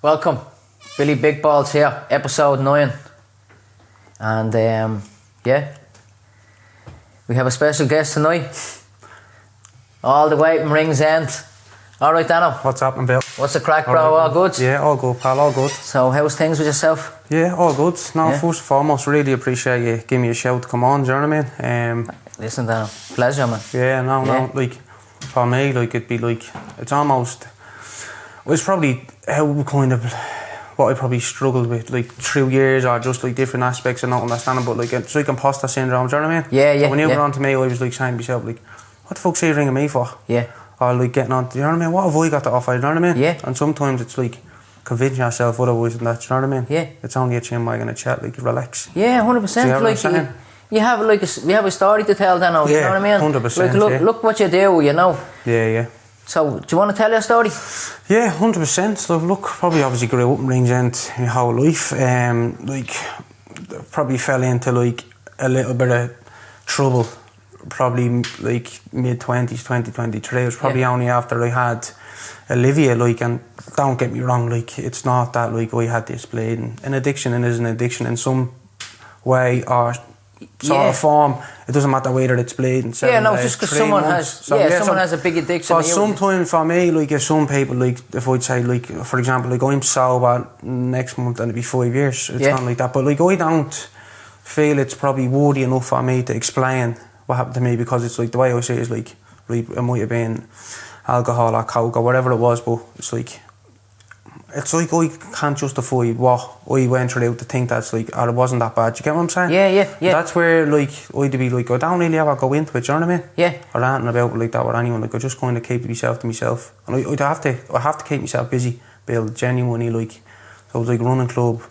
Welcome, Billy Big Balls here, episode 9. And we have a special guest tonight, all the way from Ringsend. Alright, Dano. What's happening, Bill? What's the crack, bro? All good? Yeah, all good, pal, all good. So, how's things with yourself? Yeah, all good. First and foremost, really appreciate you giving me a shout to come on, do you know what I mean? Listen, Dano, pleasure, man. No, like, for me, like, it'd be like, it's almost, it's probably how kind of, what I probably struggled with, like, through years or just like different aspects of not understanding, but like, it's like imposter syndrome, do you know what I mean? Yeah. So when you got on to me, I was like saying to myself, like, what the fuck's he ringing me for? Yeah. Or like getting on, do you know what I mean? What have I got to offer, you know what I mean? Yeah. And sometimes it's like, convincing yourself otherwise and that, do you know what I mean? Yeah. It's only a chin wag and a chat, like, relax. Yeah, 100%. See what I'm saying? You have like you have a story to tell, Dano, you know what I mean? 100%. Like, look what you do, you know? Yeah. So, do you want to tell your story? Yeah, 100%. So, look, probably obviously grew up in Ringsend my whole life. Like, probably fell into like a little bit of trouble, probably like mid-20s, 2023. It was probably only after I had Olivia, like, and don't get me wrong, like, it's not that like I had this bleeding. An addiction is an addiction in some way or sort of form. It doesn't matter whether it's bleeding. Just because someone has a big addiction. For sometimes for me, like, if some people, like, if I'd say, like, for example, like, I'm sober next month and it'll be 5 years, it's not like that. But like, I don't feel it's probably worthy enough for me to explain what happened to me, because it's like, the way I say it is like, it might have been alcohol or coke or whatever it was, but it's like I can't justify what I went through to think that's like, or it wasn't that bad. Do you get what I'm saying? Yeah. That's where, like, I'd be like, I don't really ever go into it, do you know what I mean? Yeah. Or anything about it like that with anyone. Like, I just kind of keep myself to myself. And I have to keep myself busy, Bill, genuinely, like. So it was like running club,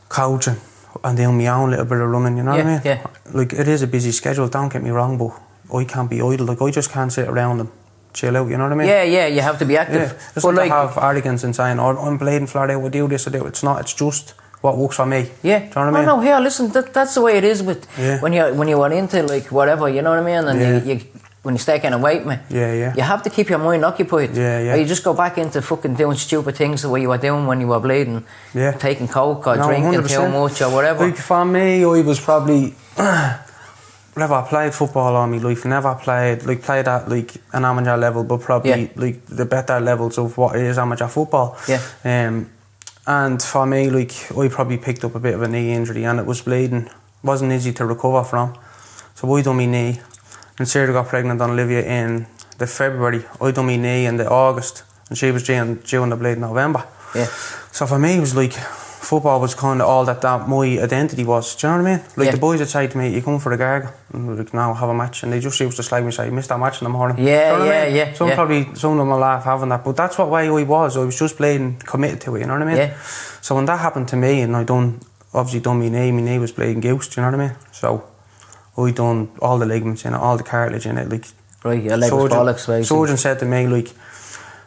coaching, and doing my own little bit of running, you know what I mean? Yeah. Like, it is a busy schedule, don't get me wrong, but I can't be idle. Like, I just can't sit around and chill out, you know what I mean? Yeah, you have to be active. Yeah. It's not like, to have arrogance and saying, oh, I'm bleeding flat out, I do this, I do. It's not, it's just what works for me. Yeah. Do you know what I mean? No, here, listen, that's the way it is with when you were into, like, whatever, you know what I mean? And you when you start getting away from it, you have to keep your mind occupied. Yeah. Or you just go back into fucking doing stupid things the way you were doing when you were bleeding. Yeah. Taking coke or drinking 100%. too much or whatever. Like, for me, I was probably never played football all my life. Never played at like an amateur level, but probably like the better levels of what is amateur football. Yeah. And for me, like, I probably picked up a bit of a knee injury and it was bleeding. Wasn't easy to recover from. So I done my knee. And Sarah got pregnant on Olivia in the February. I done my knee in the August, and she was due in the bleed in November. Yeah. So for me, it was like, football was kind of all that my identity was. Do you know what I mean? Like, the boys would say to me, you come for the gargle? And we're like, no, have a match. And they just used to slag me and say, you missed that match in the morning. Yeah, you know what I mean? yeah. Some of them will laugh having that, but that's what way I was. I was just bleeding, committed to it, you know what I mean? Yeah. So when that happened to me, and I obviously done my knee was bleeding goose, do you know what I mean? So I done all the ligaments in it, all the cartilage in it, like. Right, your leg was bollocks, basically. Surgeon said to me, like,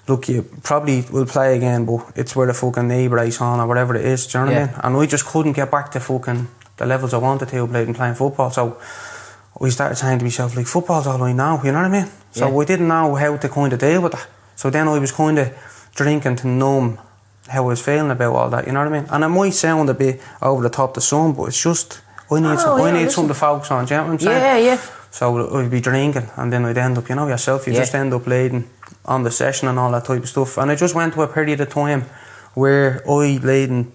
look, you probably will play again, but it's where the fucking knee brace on or whatever it is, do you know what I mean? And I just couldn't get back to fucking the levels I wanted to playing football. So I started saying to myself, like, football's all I know, you know what I mean? So I didn't know how to kind of deal with that. So then I was kind of drinking to numb how I was feeling about all that, you know what I mean? And it might sound a bit over the top to some, but it's just, I need something to focus on, do you know what I'm saying? Yeah. So I'd be drinking, and then I'd end up, you know yourself, you just end up bleeding on the session and all that type of stuff. And I just went to a period of time where I bleeding,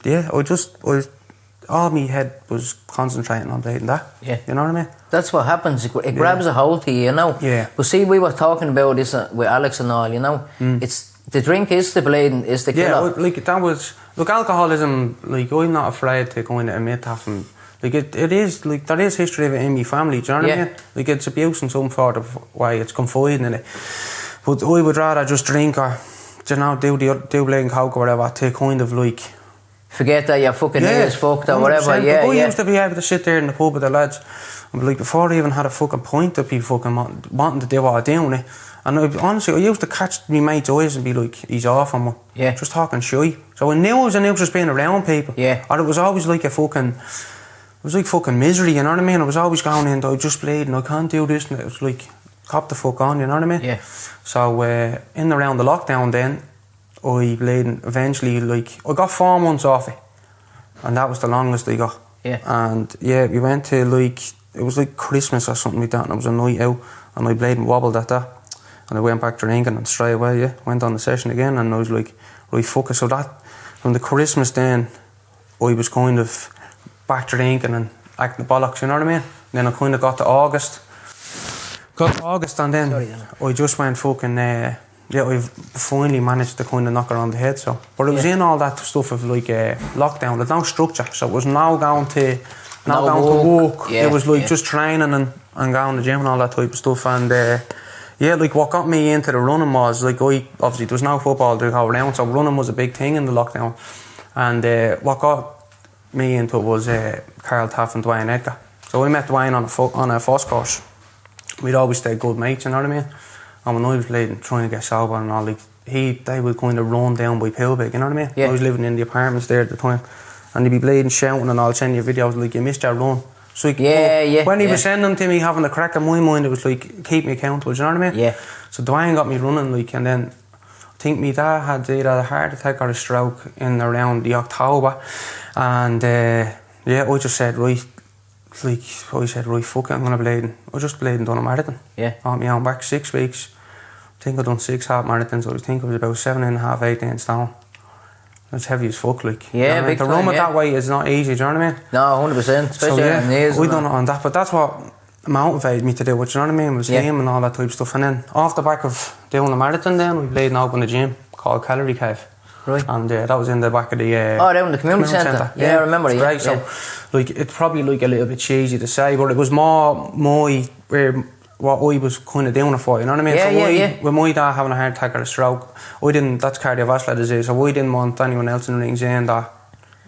all my head was concentrating on bleeding that. Yeah. You know what I mean? That's what happens. It grabs a hold to you, you know? Yeah. But see, we were talking about this with Alex and all, you know? It's the drink is the bleeding, is the killer. Yeah, like, that was, look, alcoholism, like, I'm not afraid to kind of admit that. And like, it is, like, there is history of it in my family, do you know what I mean? Like, it's abuse in some sort of way, it's confiding in it. But I would rather just drink or, you know, do bleeding coke or whatever to kind of, like, forget that your fucking knee is fucked or 100%. whatever. I used to be able to sit there in the pub with the lads, and like, before I even had a fucking point, to be fucking wanting to do what I'm doing. And honestly, I used to catch my mate's eyes and be like, he's off on one. Yeah. Just talking shy. So I knew I was a nuisance being around people. Yeah. Or it was always like it was like fucking misery, you know what I mean? I was always going in, I just bleeding, I can't do this, and it was like, cop the fuck on, you know what I mean? Yeah. So in around the lockdown then, I played eventually, like, I got 4 months off it. And that was the longest I got. Yeah. And yeah, we went to like, it was like Christmas or something like that, and it was a night out, and I played and wobbled at that. And I went back drinking, and straight away, went on the session again, and I was like, right, fuck it. So that, from the Christmas then, I was kind of back drinking and acting the bollocks, you know what I mean? And then I kind of got to August, and then I just went fucking, I finally managed to kind of knock her on the head, so. But it was in all that stuff of like lockdown, there's no structure, so it was now going to work. It was like just training and going to the gym and all that type of stuff, and like what got me into the running was, like, obviously there was no football to go around, so running was a big thing in the lockdown, and what got me into it was Carl Taff and Dwayne Edgar. So I met Dwayne on a FOSS course. We'd always stayed good mates, you know what I mean? And when I was trying to get sober and all, like, they would kind of run down by Pillbig, you know what I mean? Yeah. I was living in the apartments there at the time, and they'd be bleeding, shouting, and I'll send you videos like, you missed your run. So when he was sending them to me, having the crack in my mind, it was like, keep me accountable, you know what I mean? Yeah. So Dwayne got me running, like, and then I think my dad had either a heart attack or a stroke in around the October, and I just said, right, fuck it, I'm gonna blade. I just bladed and done a marathon. Yeah. On my own back, 6 weeks. I think I've done 6 half marathons. I think I was about 7.5, 18 stone. That's heavy as fuck, like. Yeah, you know, big time, to run with that weight is not easy, do you know what I mean? No, 100%, especially on knees. We done it on that, but that's what motivated me to do it, you know what I mean? Was him and all that type of stuff. And then off the back of doing a marathon, then we played and opened a gym called Calorie Cave. Right. And that was in the back of the down in the community centre. Yeah, I remember. Yeah, great. So, like, it's probably like a little bit cheesy to say, but it was more what I was kind of doing it for. You know what I mean? So with my dad having a heart attack or a stroke, that's cardiovascular disease. So I didn't want anyone else in Ringsend that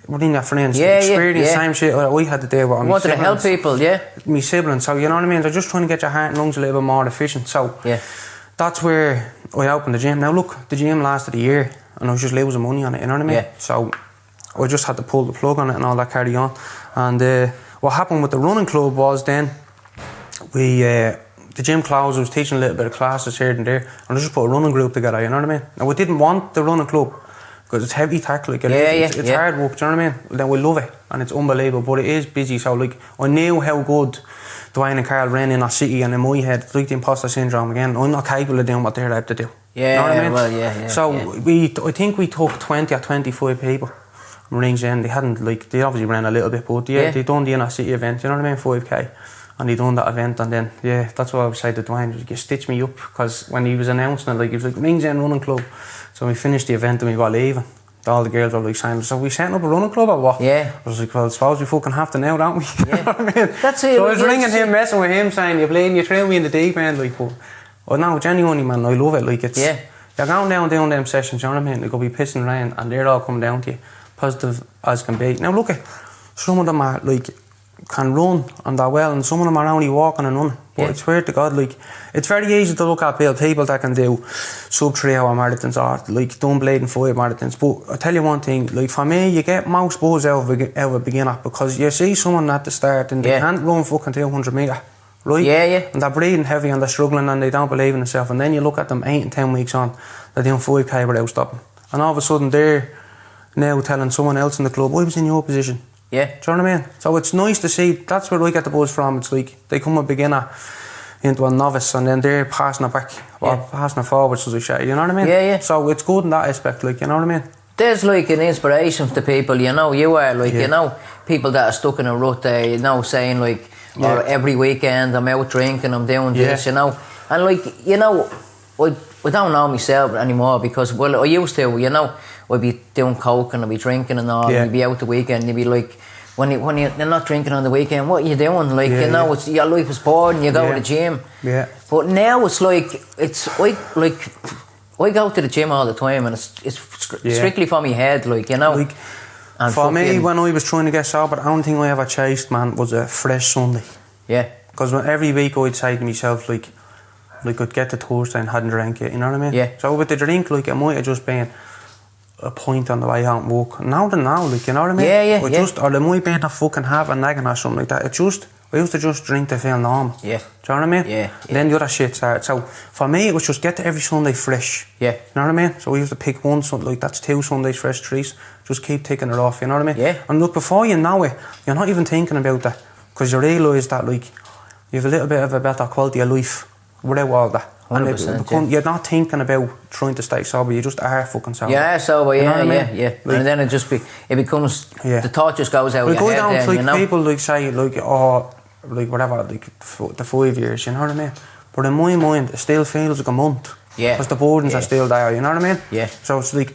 within your friends experience the same shit that we had to do with. Wanted to help people, my siblings. So you know what I mean? They're just trying to get your heart and lungs a little bit more efficient. So that's where I opened the gym. Now look, the gym lasted a year. And I was just losing money on it, you know what I mean? Yeah. So I just had to pull the plug on it and all that carry on. And what happened with the running club was then the gym closed. I was teaching a little bit of classes here and there, and I just put a running group together, you know what I mean? Now we didn't want the running club because it's heavy tackle, like it's hard work, do you know what I mean? Then we love it and it's unbelievable, but it is busy. So like I knew how good Dwayne and Carl ran in our city, and in my head it's like the imposter syndrome again. I'm not capable of doing what they're able to do. Yeah, you know what I mean? Well, so I think we took 20 or 25 people from Ringsend. They obviously ran a little bit, but they done the inner city event, you know what I mean, 5k, and they done that event, and then that's what I was saying to Dwayne, like, you stitch me up, because when he was announcing it, like, he was like, Ringsend running club. So we finished the event and we got leaving. All the girls were like saying, so we setting up a running club or what? Yeah. I was like, well, I suppose we fucking have to now, don't we? Yeah. You know what I mean? That's it. So I was ringing him, messing with him, saying, you threw me in the deep end, like, but no, genuinely, man, I love it. Like, it's you're going down doing them sessions, you know what I mean? They're going to be pissing rain, and they're all coming down to you, positive as can be. Now look at some of them are like can run and that well, and some of them are only walking and running. But I swear to God, like, it's very easy to look at people that can do sub 3 hour marathons or like done blading 5 marathons. But I tell you one thing, like, for me, you get most buzz out of a beginner, because you see someone at the start and they can't run fucking 200 metre. Right? And they're breathing heavy and they're struggling and they don't believe in themselves, and then you look at them 8 and 10 weeks on, they're doing 5k without stopping, and all of a sudden they're now telling someone else in the club, I was in your position. Yeah. Do you know what I mean? So it's nice to see. That's where I get the buzz from. It's like they come a beginner into a novice, and then they're passing it back or passing it forward, so they say, you know what I mean? Yeah. So it's good in that aspect, like, you know what I mean? There's like an inspiration to people, you know, you are like, you know, people that are stuck in a rut, you know, saying like, every weekend I'm out drinking, I'm doing this, you know, and like, you know, I don't know myself anymore, because, well, I used to, you know, I'd be doing coke and I'd be drinking and all, and you'd be out the weekend, you'd be like, when you're not drinking on the weekend, what are you doing? Like, you know, it's, your life is boring, you go to the gym. Yeah. But now it's like, I go to the gym all the time, and it's strictly for my head, like, you know. Like, and for me, when I was trying to get sober, the only thing I ever chased, man, was a fresh Sunday. Yeah. Because every week I'd say to myself, like I'd get to Thursday and hadn't drank yet, you know what I mean? Yeah. So with the drink, like, it might have just been a point on the way home from work. Now, like, you know what I mean? Or there might be a fucking half a nagging or something like that. It just, I used to just drink to feel normal. Yeah. Do you know what I mean? Yeah. And then the other shit started. So for me, it was just get to every Sunday fresh. Yeah. You know what I mean? So we used to pick one Sunday, like that's 2 Sundays fresh, 3. Just keep ticking it off. You know what I mean? Yeah. And look, before you know it, you're not even thinking about that because you realise that like you have a little bit of a better quality of life without all that. 100%, you're not thinking about trying to stay sober. You just are fucking sober. Yeah, sober. You know Yeah, what I mean? yeah. Like, and then it becomes the thought just goes out. Like your go head down then, like you know? people like say like like whatever like the 5 years. You know what I mean? But in my mind, it still feels like a month. Yeah. Because the burdens are still there. You know what I mean? Yeah. So it's like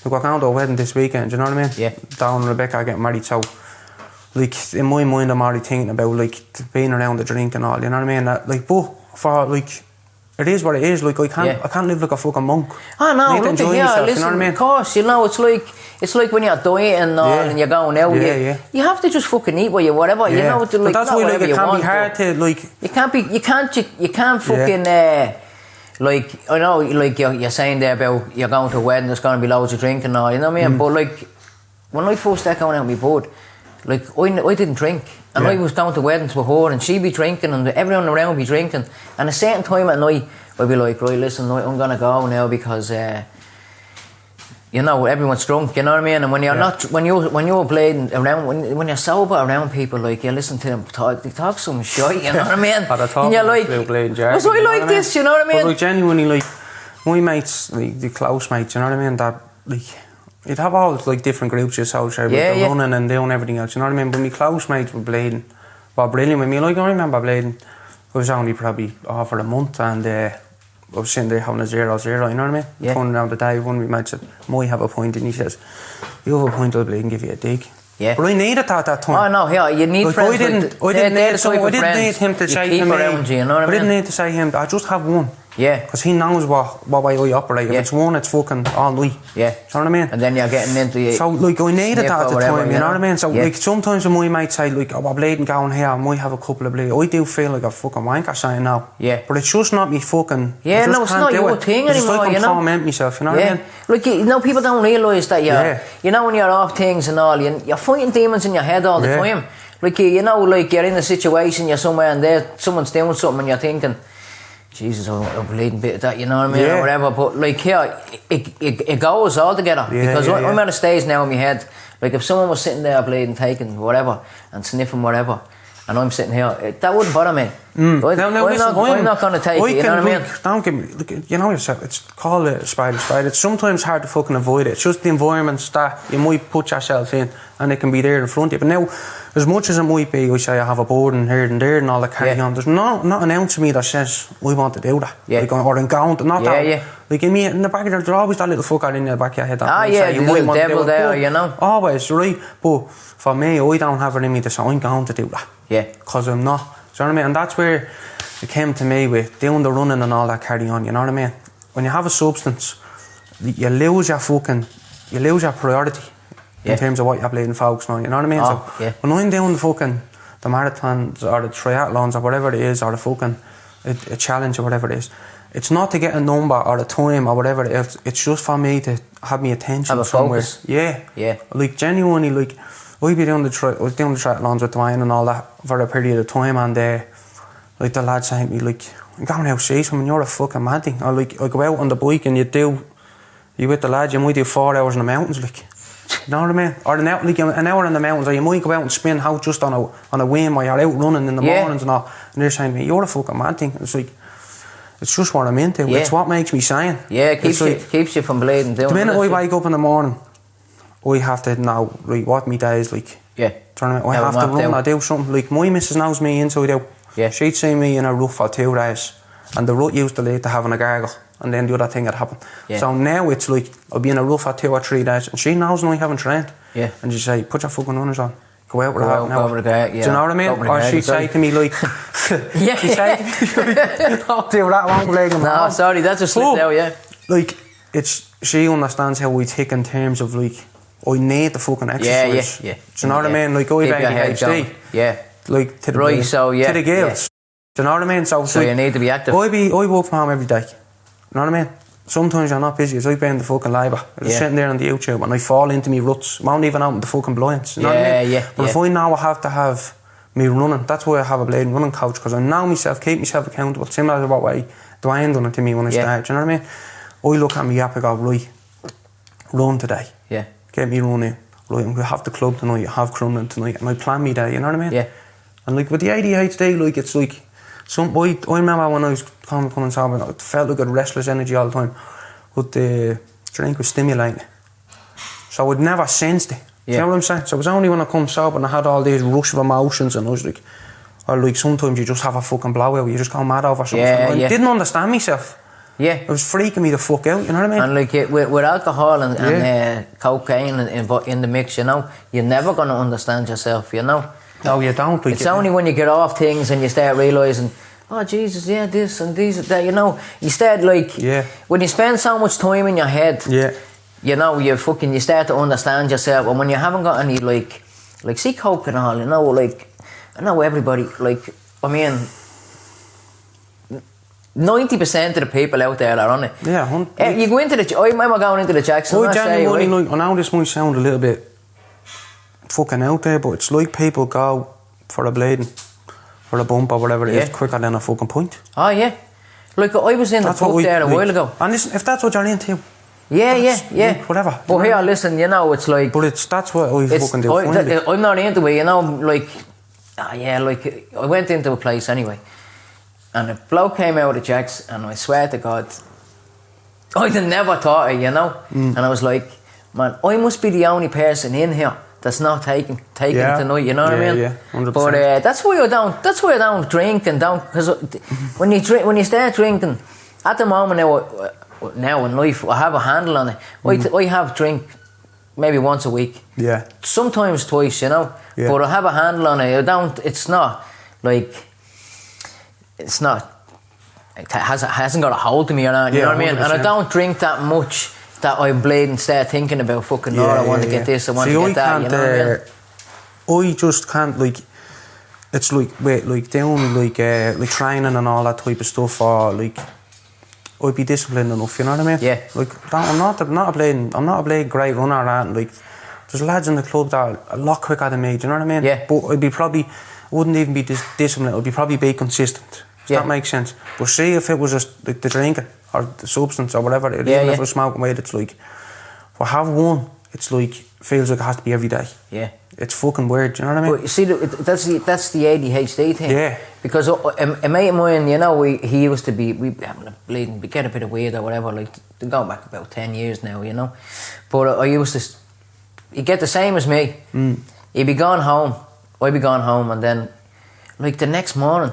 we're going to a wedding this weekend. You know what I mean? Yeah. Down and Rebecca are getting married. So like in my mind, I'm already thinking about like being around the drink and all. You know what I mean? That, like, but for like. It is what it is. Like I can't live like a fucking monk. Oh no, look at listen, you know what I mean? Of course, you know it's like when you're dieting and all and you're going out. You have to just fucking eat whatever. You know, to, like, but that's why like, it can be hard to like. You can't fucking like I know like you're saying there about you're going to a wedding. There's going to be loads of drinking and all. You know what I mean? But like when I first started going out with my bud, like I didn't drink. And I was going to weddings with her and she'd be drinking and everyone around would be drinking. And a certain time at night, I'd be like, right, listen, I'm going to go now because, you know, everyone's drunk, you know what I mean? And when you're not, when you're blading around, when you're sober around people, like, you listen to them they talk some shit, you know what I mean? And you're like, was I like this, you know what I mean? But like, genuinely, like, my mates, like, the close mates, you know what I mean? That, like, you'd have all like different groups you associate with running and doing everything else, you know what I mean? But my close mates were blading, were brilliant with me. Like I remember blading, I was only probably off for a month and I was sitting there having a 0-0, you know what I mean? Yeah. Turning around the day, one of my mates said, "Might have a point," and he says, "You have a point, I'll bleed and give you a dig." Yeah. But I needed that at that time. Oh no, yeah, you need like, friends. I didn't need him to say to me. Around you know what I mean? I didn't need to say him. I just have one. Yeah. Because he knows what way I operate. If it's one, it's fucking all night. Yeah. Do you know what I mean? And then you're getting into the. So like I needed that at the time, you know what I mean? So like sometimes when my mates say like, "Oh, we're bleeding going here, I might have a couple of bleeds," I do feel like a fucking wanker saying no. Yeah. But it's just not me fucking. Yeah, no, it's not your thing anymore. It's like you know. torment myself, you know what I mean? Like you know, people don't realise that you know when you're off things and all, you're fighting demons in your head all the time. Like you know, like you're in a situation, you're somewhere and there, someone's doing something, and you're thinking, Jesus, I'm bleeding a bit of that, you know what I mean, or whatever. But like here, it goes all together because I'm at a stage now in my head. Like if someone was sitting there bleeding, taking whatever and sniffing whatever, and I'm sitting here, that wouldn't bother me. I'm not going to take it. You know what I mean? Don't give me. Look, you know yourself. It's called a spider. It's sometimes hard to fucking avoid it. It's just the environments that you might put yourself in, and it can be there in front of you. But now, as much as it might be, I say I have a burden here and there and all that carry on. There's not an ounce of me that says I want to do that. Like, or I'm going to not that. Like in me, in the back of there's always that little fucker in the back of your head. The little devil there, you know. Always, right? But for me, I don't have it in me to say I'm going to do that. Yeah. Because I'm not. Do you know what I mean? And that's where it came to me with doing the running and all that carry on, you know what I mean? When you have a substance, you lose your priority in terms of what you're bleeding focusing on, you know what I mean? So when I'm doing the marathons or the triathlons or whatever it is, or the fucking a challenge or whatever it is, it's not to get a number or a time or whatever it is, it's just for me to have my attention somewhere. Focus. Yeah. Like genuinely, like I was doing the triathlons with Dwayne and all that for a period of time, and like the lads saying to me, like, "I'm going out see something, you're a fucking mad thing." Or like I go out on the bike and you with the lads, you might do 4 hours in the mountains, like, you know what I mean? Or an hour in the mountains, or you might go out and spin out just on a whim, or you're out running in the mornings and all, and they're saying to me, "You're a fucking mad thing." It's like, it's just what I'm into. It's what makes me sane. Yeah, it keeps you from bleeding. The minute I wake up in the morning, I have to know, like, what my day is like. Yeah. I have to run or do something. Like, my missus knows me inside out. Yeah. She'd see me in a rut for 2 days, and the rut used to lead to having a gargle, and then the other thing had happened. Yeah. So now it's like, I'll be in a rut for 2 or 3 days, and she knows when I haven't trained. Yeah. And she'd say, "Put your fucking runners on. Go out with a hat now." Do you know what I mean? Or she'd say to me, like, she'd say to me, like, "Don't do that, I won't bleed him." No, sorry, that's a slip out, yeah. Like, she understands how we think in terms of, like, I need the fucking exercise. Yeah. Do you know what I mean? Like, I have ADHD. Yeah. Like, to the to the girls. Do you know what I mean? So you need to be active. I work from home every day. You know what I mean? Sometimes you're not busy, as I've been the fucking labour. I'm just sitting there on the YouTube and I fall into me ruts. I won't even open the fucking blinds. You know what I mean? But if I know I have to have me running. That's why I have a blading running coach, because I know myself, keep myself accountable, similar to what way Dwayne done it to me when I started. Do you know what I mean? I look at me app and go, right, run today. Yeah. Get me running. Right, I'm going to have the club tonight, I have crumbling tonight, and I plan me day, you know what I mean? Yeah. And like with the ADHD, like it's like, I remember when I was coming sober, I felt like I had restless energy all the time, but the drink was stimulating. So I'd never sensed it. Do you know what I'm saying? So it was only when I come sober and I had all these rush of emotions, and I was like, or like sometimes you just have a fucking blowout, you just go mad over something. I didn't understand myself. Yeah. It was freaking me the fuck out, you know what I mean? And like with alcohol and cocaine in the mix, you know, you're never going to understand yourself, you know. No, you don't. Like it's only when you get off things and you start realising, oh Jesus, yeah, this and these and that, you know. You start like, when you spend so much time in your head, you know, you start to understand yourself. And when you haven't got any like see coke and all, you know, like, I know everybody, like, I mean, 90% of the people out there are on it. Yeah, you go into I remember going into the Jackson. I know this might sound a little bit fucking out there, but it's like people go for a blading, for a bump or whatever it is, quicker than a fucking point. Oh yeah. Like I was in the pub there a while ago. And listen, if that's what you're into, yeah. Like, whatever. But here, listen, you know, it's like. But that's what I fucking do. I'm not into it, you know, like, like I went into a place anyway. And a bloke came out of the Jacks, and I swear to God, I'd never thought it, you know. And I was like, man, I must be the only person in here that's not taking tonight, you know what I mean? Yeah, 100%. But that's why I don't drink and don't, because when you start drinking, at the moment now in life, I have a handle on it. I have drink maybe once a week. Yeah. Sometimes twice, you know. Yeah. But I have a handle on it. It's not like. It's not. It hasn't got a hold of me or not. You know what I mean? 100%. And I don't drink that much that I'm bleeding and start thinking about fucking. I want to get this. I want to get that. You know what I mean? I just can't like. It's like doing like training and all that type of stuff, or like I'd be disciplined enough. You know what I mean? Yeah. Like I'm not a bleeding great runner or that. Like there's lads in the club that are a lot quicker than me. Do you know what I mean? Yeah. But I'd be probably. Wouldn't even be disciplined. I'd be probably be consistent. Does that make sense? But see if it was just like the drinking or the substance or whatever, even if it was smoking weed, it's like, if I have one, it's like, feels like it has to be every day. Yeah. It's fucking weird, do you know what I mean? But you see, that's the ADHD thing. Yeah. Because a mate of mine, you know, he used to be, we bleeding, we get a bit of weed or whatever, like, going back about 10 years now, you know. But I used to, he'd get the same as me. He'd be gone home. I'd be gone home, and then, like, the next morning,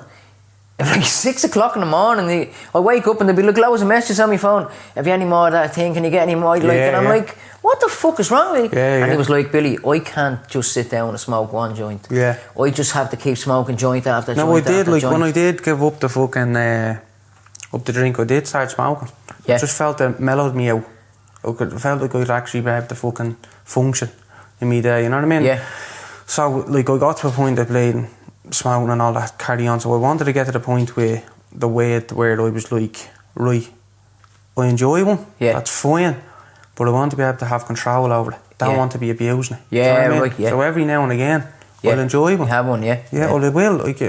like 6 o'clock in the morning, I wake up and there'd be like loads of messages on my phone. Have you any more of that thing? Can you get any more? And I'm like, what the fuck is wrong with you? And he was like, Billy, I can't just sit down and smoke one joint. Yeah. I just have to keep smoking joint after joint. No, I did, after like, joint. when I did give up the fucking, up the drink, I did start smoking. I just felt it mellowed me out. I felt like I'd actually be able to fucking function in me day, you know what I mean? Yeah. So, like, I got to a point of bleeding, smoking and all that carry on, so I wanted to get to the point where I was like, right, I enjoy one, that's fine, but I want to be able to have control over it. Don't want to be abusing it. Yeah, you know what I mean? So every now and again, I'll enjoy one. You have one, Yeah, well, I will. Like,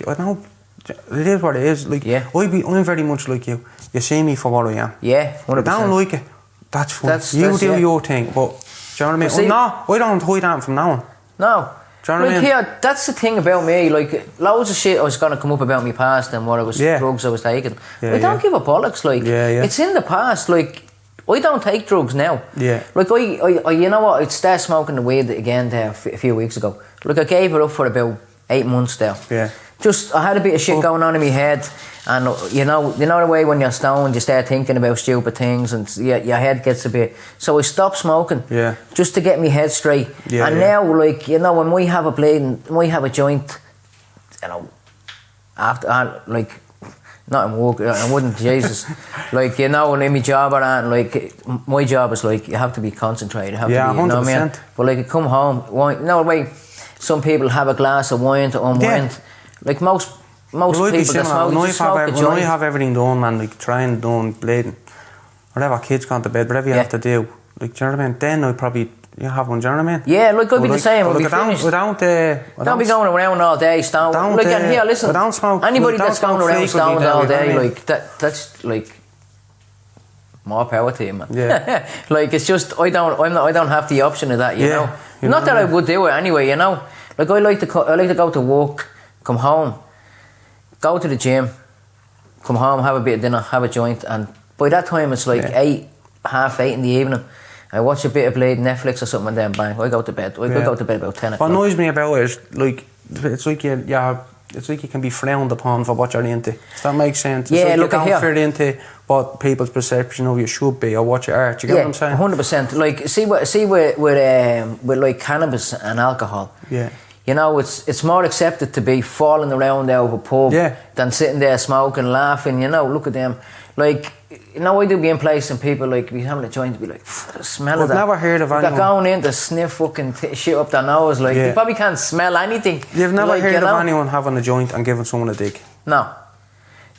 I know it is what it is. Like, I'm very much like you. You see me for what I am. Yeah, 100%. I don't like it. That's fine. You do your thing, but do you know what I mean? I don't hide that from now on. No. Do you know what I mean? Here, that's the thing about me. Like, loads of shit was going to come up about my past and what drugs I was taking. I don't give a bollocks. Like, it's in the past. Like, I don't take drugs now. Yeah. Like, I you know what? I started smoking the weed again there a few weeks ago. Like, I gave it up for about 8 months there. Yeah. Just, I had a bit of shit going on in my head, and you know the way when you're stoned, you start thinking about stupid things, and your head gets a bit. So I stopped smoking, just to get my head straight. Yeah, and now, like, you know, when we have a joint, you know, after like, not in work, I wouldn't, Jesus, like, you know, in my job or that, like, my job is like, you have to be concentrated, you have to be, you know what I mean? But like, you come home, no way. Some people have a glass of wine to unwind. Yeah. Like most people that smoke, when I have everything done, man, like trying, done, bleeding, whatever, kids gone to bed, whatever you have to do, like, do you know what I mean? Then I'd probably you have one, do you know what I mean? Yeah, like I'd be the same. I'd be don't be going around all day stoned. Like, and here, listen, don't smoke, anybody that's going around stoned all day, you know like, that's like, more power to you, man. Yeah. Like, it's just, I don't have the option of that, you know? Not that I would do it anyway, you know? Like, I like to go to work, come home, go to the gym, come home, have a bit of dinner, have a joint, and by that time it's like 8, half 8 in the evening. I watch a bit of Blade Netflix or something and then bang, I go to bed. I go to bed about 10 o'clock. What annoys me about it is, like, it's like you can be frowned upon for what you're into. Does that make sense? It's like look you don't fit into what people's perception of you should be or what you are. Do you get what I'm saying? 100%. Like, see with like cannabis and alcohol. Yeah. You know, it's more accepted to be falling around out of a pub than sitting there smoking, laughing. You know, look at them. Like, you know, I do be in place and people like be having a joint to be like, the smell of that. I've never heard of anyone. They're going in to sniff fucking shit up their nose. Like, they probably can't smell anything. You've never heard of anyone having a joint and giving someone a dig? No.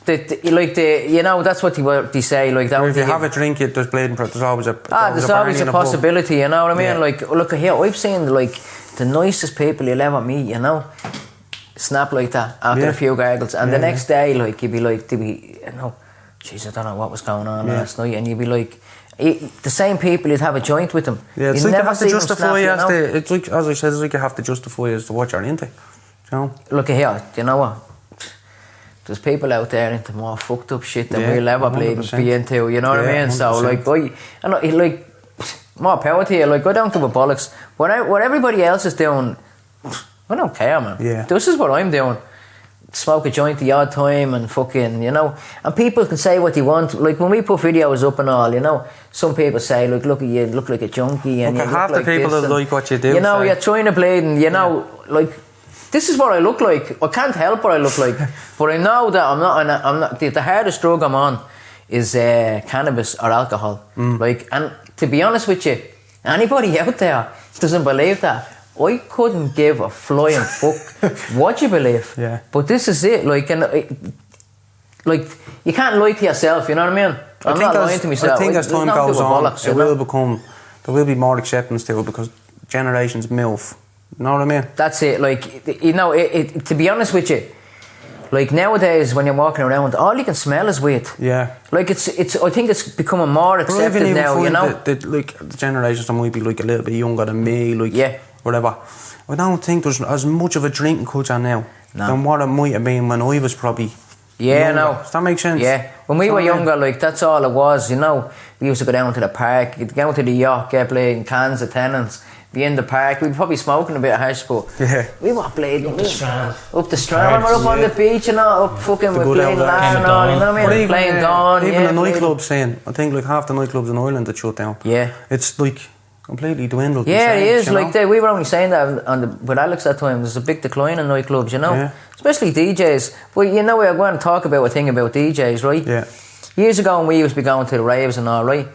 You know, that's what they say. Like, that. Or if you have a drink, there's always a possibility. You know what I mean? Yeah. Like, look here, I've seen like the nicest people you'll ever meet. You know, snap like that after a few gargles, and the next day, like, you'd be like, you know, jeez, I don't know what was going on last night, and you'd be like, the same people, you'd have a joint with them. Yeah, it's like you have to justify it's like, as I said, it's like you have to justify as to what you're into. You know? Look here, you know what? There's people out there into more fucked up shit than we'll ever be into, you know what I mean? 100%. So, like, more power to you. Like, I don't give a bollocks. What everybody else is doing, I don't care, man. Yeah. This is what I'm doing. Smoke a joint the odd time and fucking, you know. And people can say what they want. Like, when we put videos up and all, you know, some people say, like, look at you, look like a junkie. And half the people that like what you do. You know, you're trying to blade and, you know, like, this is what I look like. I can't help what I look like. But I know that I'm not the hardest drug I'm on is cannabis or alcohol. Like, and to be honest with you, anybody out there doesn't believe that, I couldn't give a flying fuck what you believe. Yeah. But this is it. Like, and like, you can't lie to yourself. You know what I mean? I'm not lying to myself. I think as time goes on, there will be more acceptance to it because generations move. You know what I mean? That's it. Like, you know, to be honest with you, like, nowadays when you're walking around, all you can smell is weed. Yeah. Like, it's. I think it's becoming more accepted now. You know, like the generations that might be like a little bit younger than me, like whatever. I don't think there's as much of a drinking culture now than what it might have been when I was probably. Yeah, younger. no. Does that make sense? Yeah. When we were younger, like, that's all it was. You know, we used to go down to the park, you'd go to the yacht, get playing cans of tenants. Be in the park, we'd probably smoking a bit of hash, but we were blading up the strand. Up the strand, we're up on the beach and all, up fucking with playing lads and all, you know what I mean? Playing gone, even the nightclubs saying, I think like half the nightclubs in Ireland that shut down. Yeah. It's like completely dwindled. Yeah, it is. Like, we were only saying that with Alex that time, there's a big decline in nightclubs, you know? Yeah. Especially DJs. But you know, we're going to talk about a thing about DJs, right? Yeah. Years ago when we used to be going to the raves and all, right?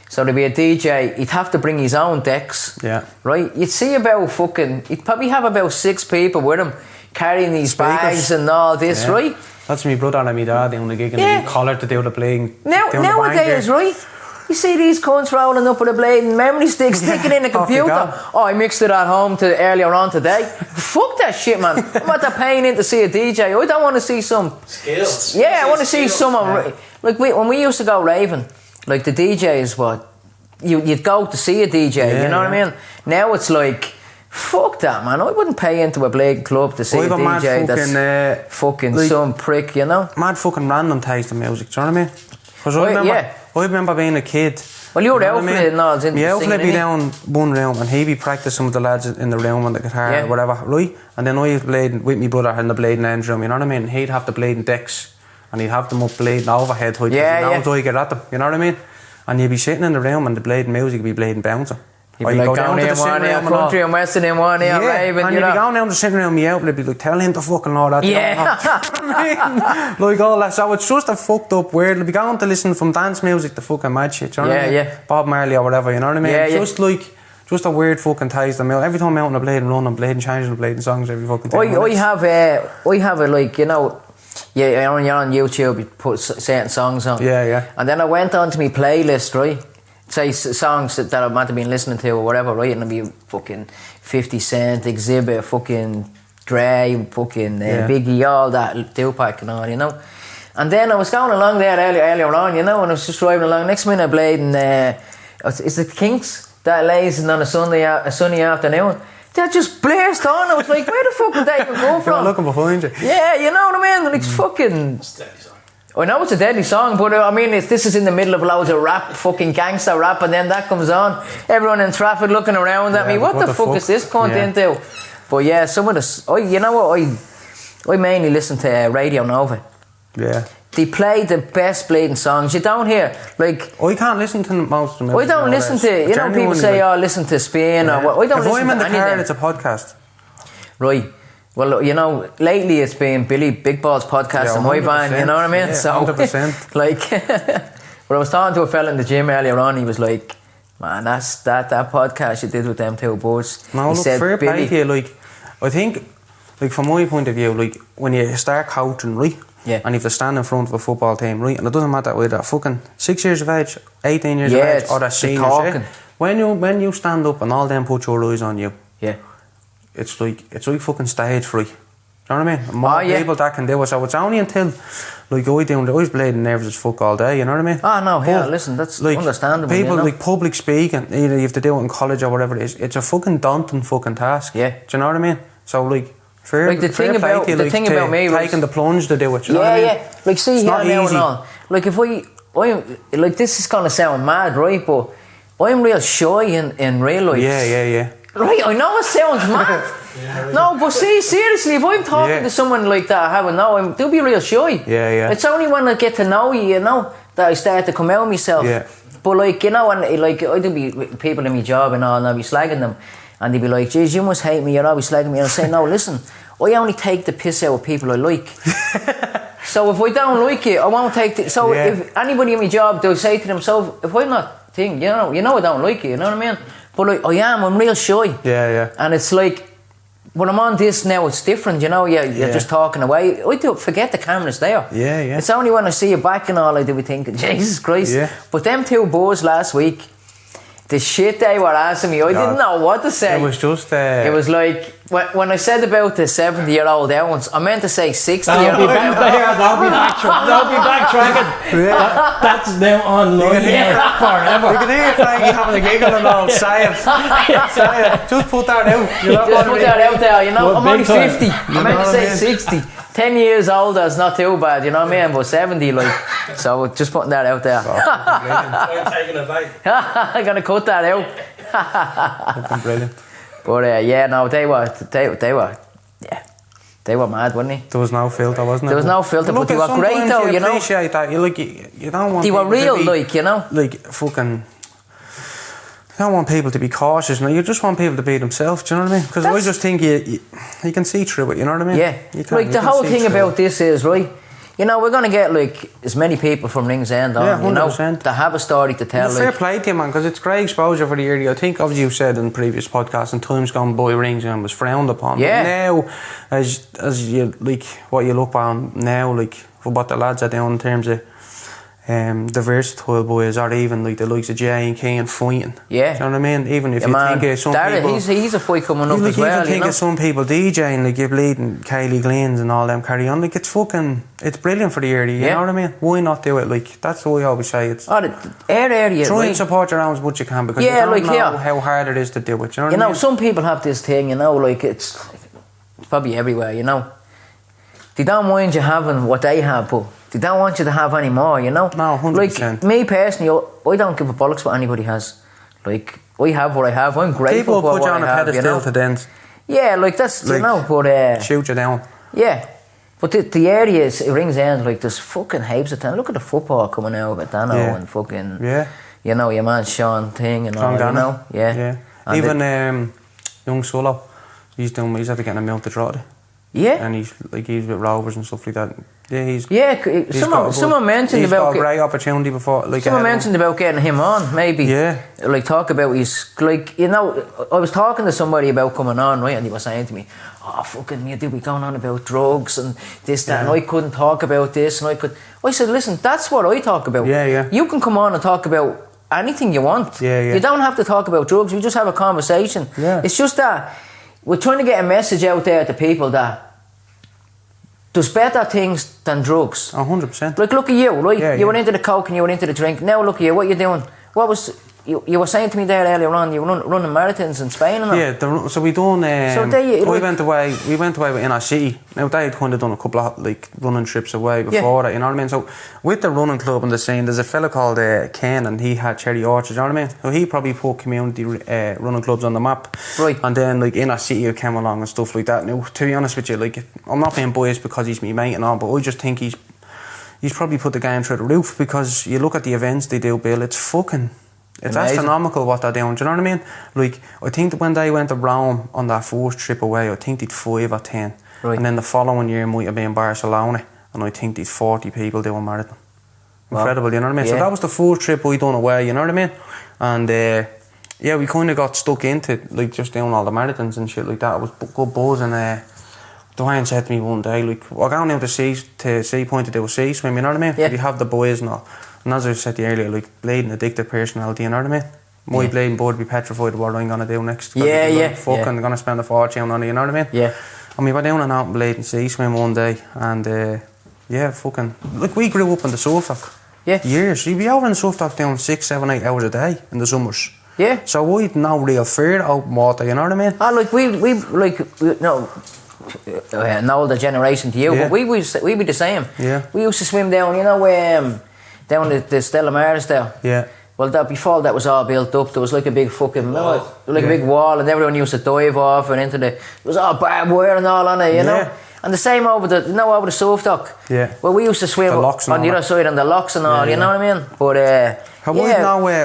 So there'd be a DJ, he'd have to bring his own decks. Yeah. Right? You'd see he'd probably have about 6 people with him carrying these bags and all this, right? That's my brother and my dad doing the gig and they collared to do the playing. Nowadays, right? You see these cunts rolling up with a blade and memory stick sticking in a computer. Oh, I mixed it at home earlier on today. Fuck that shit, man. I'm not that paying in to see a DJ. I don't want to see some skills. Yeah, I want to see someone. Like, when we used to go raving, like, the DJs, you'd go to see a DJ, you know what I mean? Now it's like, fuck that, man. I wouldn't pay into a blatant club to see a DJ that's fucking like, some prick, you know? Mad fucking random taste of music, do you know what I mean? Because I remember being a kid. Well, you were outfit and all. Yeah, outfit be down one room and he'd be practicing with the lads in the room on the guitar or whatever, right? And then I played with my brother in the blading end room, you know what I mean? He'd have the blading decks and he'd have them up blading overhead height. So I get at them, you know what I mean? And you'd be sitting in the room and the blading music would be blading bouncing. You'd be like down here one here, country and western in one here, raving, and you'd be going down the sitting room, me out, and be like, tell him to fucking all that. Like all that. So it's just a fucked up weird. You'd be going to listen from dance music to fucking mad shit, you know what I mean? Bob Marley or whatever, you know what I mean? Just a weird fucking taste. Every time I'm out on a blade and run, I'm blading, changing the blading songs every fucking time. I have a, like, you know, you're on YouTube, you put certain songs on. Yeah. And then I went on to my playlist, right? say songs that I might have been listening to or whatever, right? And it'll be fucking 50 Cent, Exhibit, fucking Dre, fucking Biggie, all that, Tupac and all, you know. And then I was going along there earlier on, you know, and I was just driving along. Next minute I played in, it's the Kinks that lays on a sunny afternoon. That just blazed on. I was like, where the fuck did that even go from? You're looking behind you. Yeah, you know what I mean? And it's fucking... It's a deadly song. I know it's a deadly song, but I mean, this is in the middle of loads of rap, fucking gangster rap, and then that comes on. Everyone in traffic looking around at me. What the fuck is this cunt into? But yeah, some of the... you know what? I mainly listen to Radio Nova. Yeah. They play the best bleeding songs. You don't hear, like... I can't listen to most of them. I don't listen to... You know, people say, listen to Spain or what. I don't listen to anything. If I'm in the car, it's a podcast. Right. Well, you know, lately it's been Billy Big Balls podcast in my van, you know what I mean? Yeah, so, 100%. like... But I was talking to a fella in the gym earlier on, he was like, man, that podcast you did with them two boys. No, he look, said, fair play Billy, to you. Like, I think, like, from my point of view, like, when you start coaching, right? Yeah. And if you stand in front of a football team, right? And it doesn't matter whether they're fucking 6 years of age, 18 years of age, or they're seniors. talking. When you stand up and all them put your eyes on you, yeah. it's like fucking stage fright. Do you know what I mean? More people that can do it. So it's only until, like, I was bleeding nervous as fuck all day, you know what I mean? Oh, no, yeah, listen, that's like, understandable. People, you know? like, public speaking, either you have to do it in college or whatever it is, it's a fucking daunting fucking task. Yeah. Do you know what I mean? So, like, like the thing about me was taking the plunge to do it. You know what I mean? Yeah. Like, see it's here not now easy. and all. Like, if I'm like, this is gonna sound mad, right? But I'm real shy in real life. Yeah. Right, I know it sounds mad. No, but see, seriously, if I'm talking to someone like that I haven't known, they'll be real shy. Yeah. It's only when I get to know you know, that I start to come out myself. Yeah. But like, you know, and like I do be with people in my job and all, and I'll be slagging them, and they'll be like, "Geez, you must hate me. You're always slagging me." And I say, "No, listen, I only take the piss out of people I like." So if I don't like it, I won't take it. So if anybody in my job, they'll say to them, "So if I'm not thing, you know, I don't like it." You know what I mean? But like, I'm real shy. Yeah. And it's like, when I'm on this now, it's different, you know. You're just talking away. I do forget the camera's there. Yeah. It's only when I see you back and all I do be thinking, Jesus Christ. Yeah. But them two boys last week, the shit they were asking me, I didn't know what to say. It was just... It was like, when I said about the 70-year-old Owens, I meant to say 60-year-old. That'll be backtracking. That's now online forever. You can hear Frankie having a giggle and all. Say it. Just put that out. Just put that out there, you know. Well, I'm only big 50. I meant to say 60. 10 years older is not too bad, you know what I mean? But 70, like. So just putting that out there. I'm taking a bite. I'm going to cut that out. Fucking brilliant. But they were mad, weren't they? There was no filter, wasn't There was no filter, but they were great though, you know. Appreciate that. You don't want They were people to real, be, like, you know. like, fucking... You don't want people to be cautious, you just want people to be themselves, do you know what I mean? Because I just think you can see through it, you know what I mean? Yeah. Like, the whole thing about this is, right, you know, we're going to get, like, as many people from Ringsend on, you know, that have a story to tell. Fair play to you, man, because it's great exposure for the area. I think, as you said in previous podcasts, in times gone by, Ringsend was frowned upon. Yeah. But now, as you, like, what you look on now, like, for what the lads are doing in terms of the versatile boys, or even like the likes of Jay and Kane fighting. Yeah. Do you know what I mean? Even if you think of some people... He's a fight coming up as well, you even think you know? of some people DJing, like you're bleeding Kaylee Gleans and all them carry on. Like, it's brilliant for the area, you know what I mean? Why not do it? Like, that's what I always say. It's our area. try and support your own as much as you can, because you don't know how hard it is to do it. You know what I mean? Some people have this thing, you know, like it's probably everywhere, you know. They don't mind you having what they have, but they don't want you to have any more, you know. No, 100%. Like, me personally, I don't give a bollocks what anybody has. Like, I have what I have. I'm grateful people for put what you I on a have, pedestal you know? to then Yeah, like, that's, you know, but... shoot you down. Yeah. But the area is, it Ringsend, like, there's fucking heaps of time. Look at the football coming out with Dano and fucking... Yeah. You know, your man Sean Thing and all, you know? Yeah. And even young Solo, he's after getting a mounted trotty. Yeah. And he's with Rovers and stuff like that. Yeah, someone mentioned he's about... got a great opportunity before. Like, someone mentioned about getting him on, maybe. Yeah. Like, talk about his... Like, you know, I was talking to somebody about coming on, right? And he was saying to me, oh, fucking, you do be going on about drugs and this, that, and I couldn't talk about this, and I said, listen, that's what I talk about. Yeah. You can come on and talk about anything you want. Yeah. You don't have to talk about drugs. We just have a conversation. Yeah. It's just that we're trying to get a message out there to people that there's better things than drugs. 100%. Like, look at you, right? Yeah, you were into the coke and you were into the drink. Now look at you, what you doing? What was... You were saying to me there earlier on, you were running marathons in Spain and all. Yeah, so we done. We went away with Inner City. Now they had kind of done a couple of like running trips away before that. You know what I mean? So with the running club and the scene, there's a fella called Ken, and he had Cherry Orchard. You know what I mean? So he probably put community running clubs on the map. Right. And then like Inner City came along and stuff like that. Now to be honest with you, like I'm not being biased because he's me mate and all, but I just think he's probably put the game through the roof, because you look at the events they do, Bill. It's amazing. astronomical what they're doing, do you know what I mean? Like, I think that when they went to Rome on that first trip away, I think they'd 5 or 10. Right. And then the following year might have been Barcelona, and I think they'd 40 people doing marathon. Incredible, you know what I mean? Yeah. So that was the first trip we done away, you know what I mean? And yeah, we kind of got stuck into like just doing all the marathons and shit like that. It was good buzz, and Dwayne said to me one day, like, we're going out to sea point to do a sea swim, you know what I mean? Yeah. We have the boys and all. And as I said to you earlier, like, bleeding addicted personality, you know what I mean? My bleeding board be petrified of what I'm going to do next. Fucking going to spend a fortune on it, you know what I mean? Yeah. And we were down and out and bleeding sea swim one day, and yeah, fucking, like, we grew up in the surf dock. Yeah. Years. You'd be over in the surf dock down 6, 7, 8 hours a day in the summers. Yeah. So we'd no real fear of open water, you know what I mean? Like an older generation to you, but we be the same. Yeah. We used to swim down, you know, down the Stella Maris there. Yeah. Well, before that was all built up, there was like a big fucking a big wall, and everyone used to dive off and into it was all barbed wire and all on it, you know. And the same over the surf dock. Yeah. Well, we used to swim on the other side on the locks and all, you know what I mean? But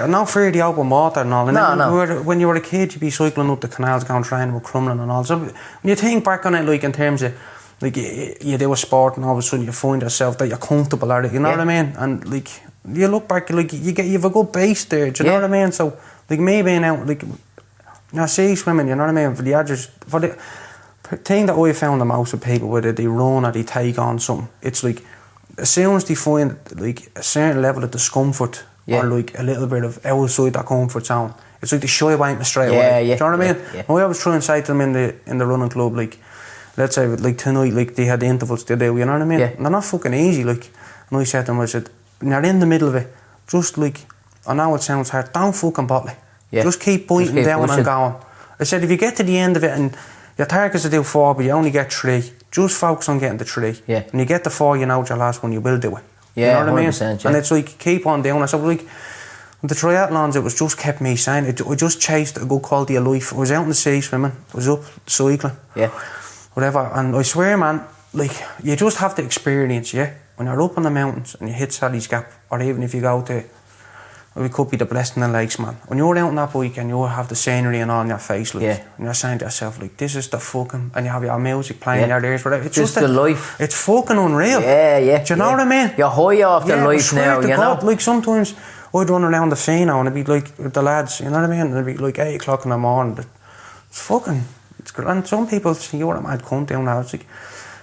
no fear of the open water and all. And no. When you were a kid, you'd be cycling up the canals, going training with Crumlin and all. So when you think back on it, like in terms of like you do a sport and all of a sudden you find yourself that you're comfortable at it, you know what I mean? And like you look back, like you've a good base there, do you know what I mean? So like me being out, like sea swimming, you know what I mean? For the thing that I found the most with people, whether they run or they take on something, it's like as soon as they find like a certain level of discomfort or like a little bit of outside that comfort zone, it's like they shy away from it straight away. Do you know what I mean? I always try and say to them in the running club, like, let's say like tonight, like they had the intervals to do, you know what I mean? And they're not fucking easy, like. And I said to them, I said, when you're in the middle of it, just like, I know it sounds hard, don't fucking bottle it. Just keep biting down and going. I said, if you get to the end of it and your target's to do 4, but you only get 3, just focus on getting the 3. Yeah. And you get the 4, you know it's your last one, you will do it. Yeah, you know what I mean? Yeah. And it's like, keep on doing it. So like, the triathlons, it was just kept me sane. I just chased a good quality of life. I was out in the sea swimming, I was up cycling. Yeah. Whatever. And I swear, man, like, you just have to experience, when you're up in the mountains and you hit Sally's Gap, or even if you go to, it could be the Blessed in the Lakes, man. When you're out on that bike and you have the scenery and all on your face, like, and you're saying to yourself, like, this is the fucking, and you have your music playing in your ears, whatever. It's just the life. It's fucking unreal. Yeah. Do you know what I mean? You're high off the life now, you know? Like, sometimes I'd run around the Fino and it'd be like, with the lads, you know what I mean? And it'd be like 8 o'clock in the morning. It's fucking, it's good. And some people say, you're a mad cunt down now. It's like,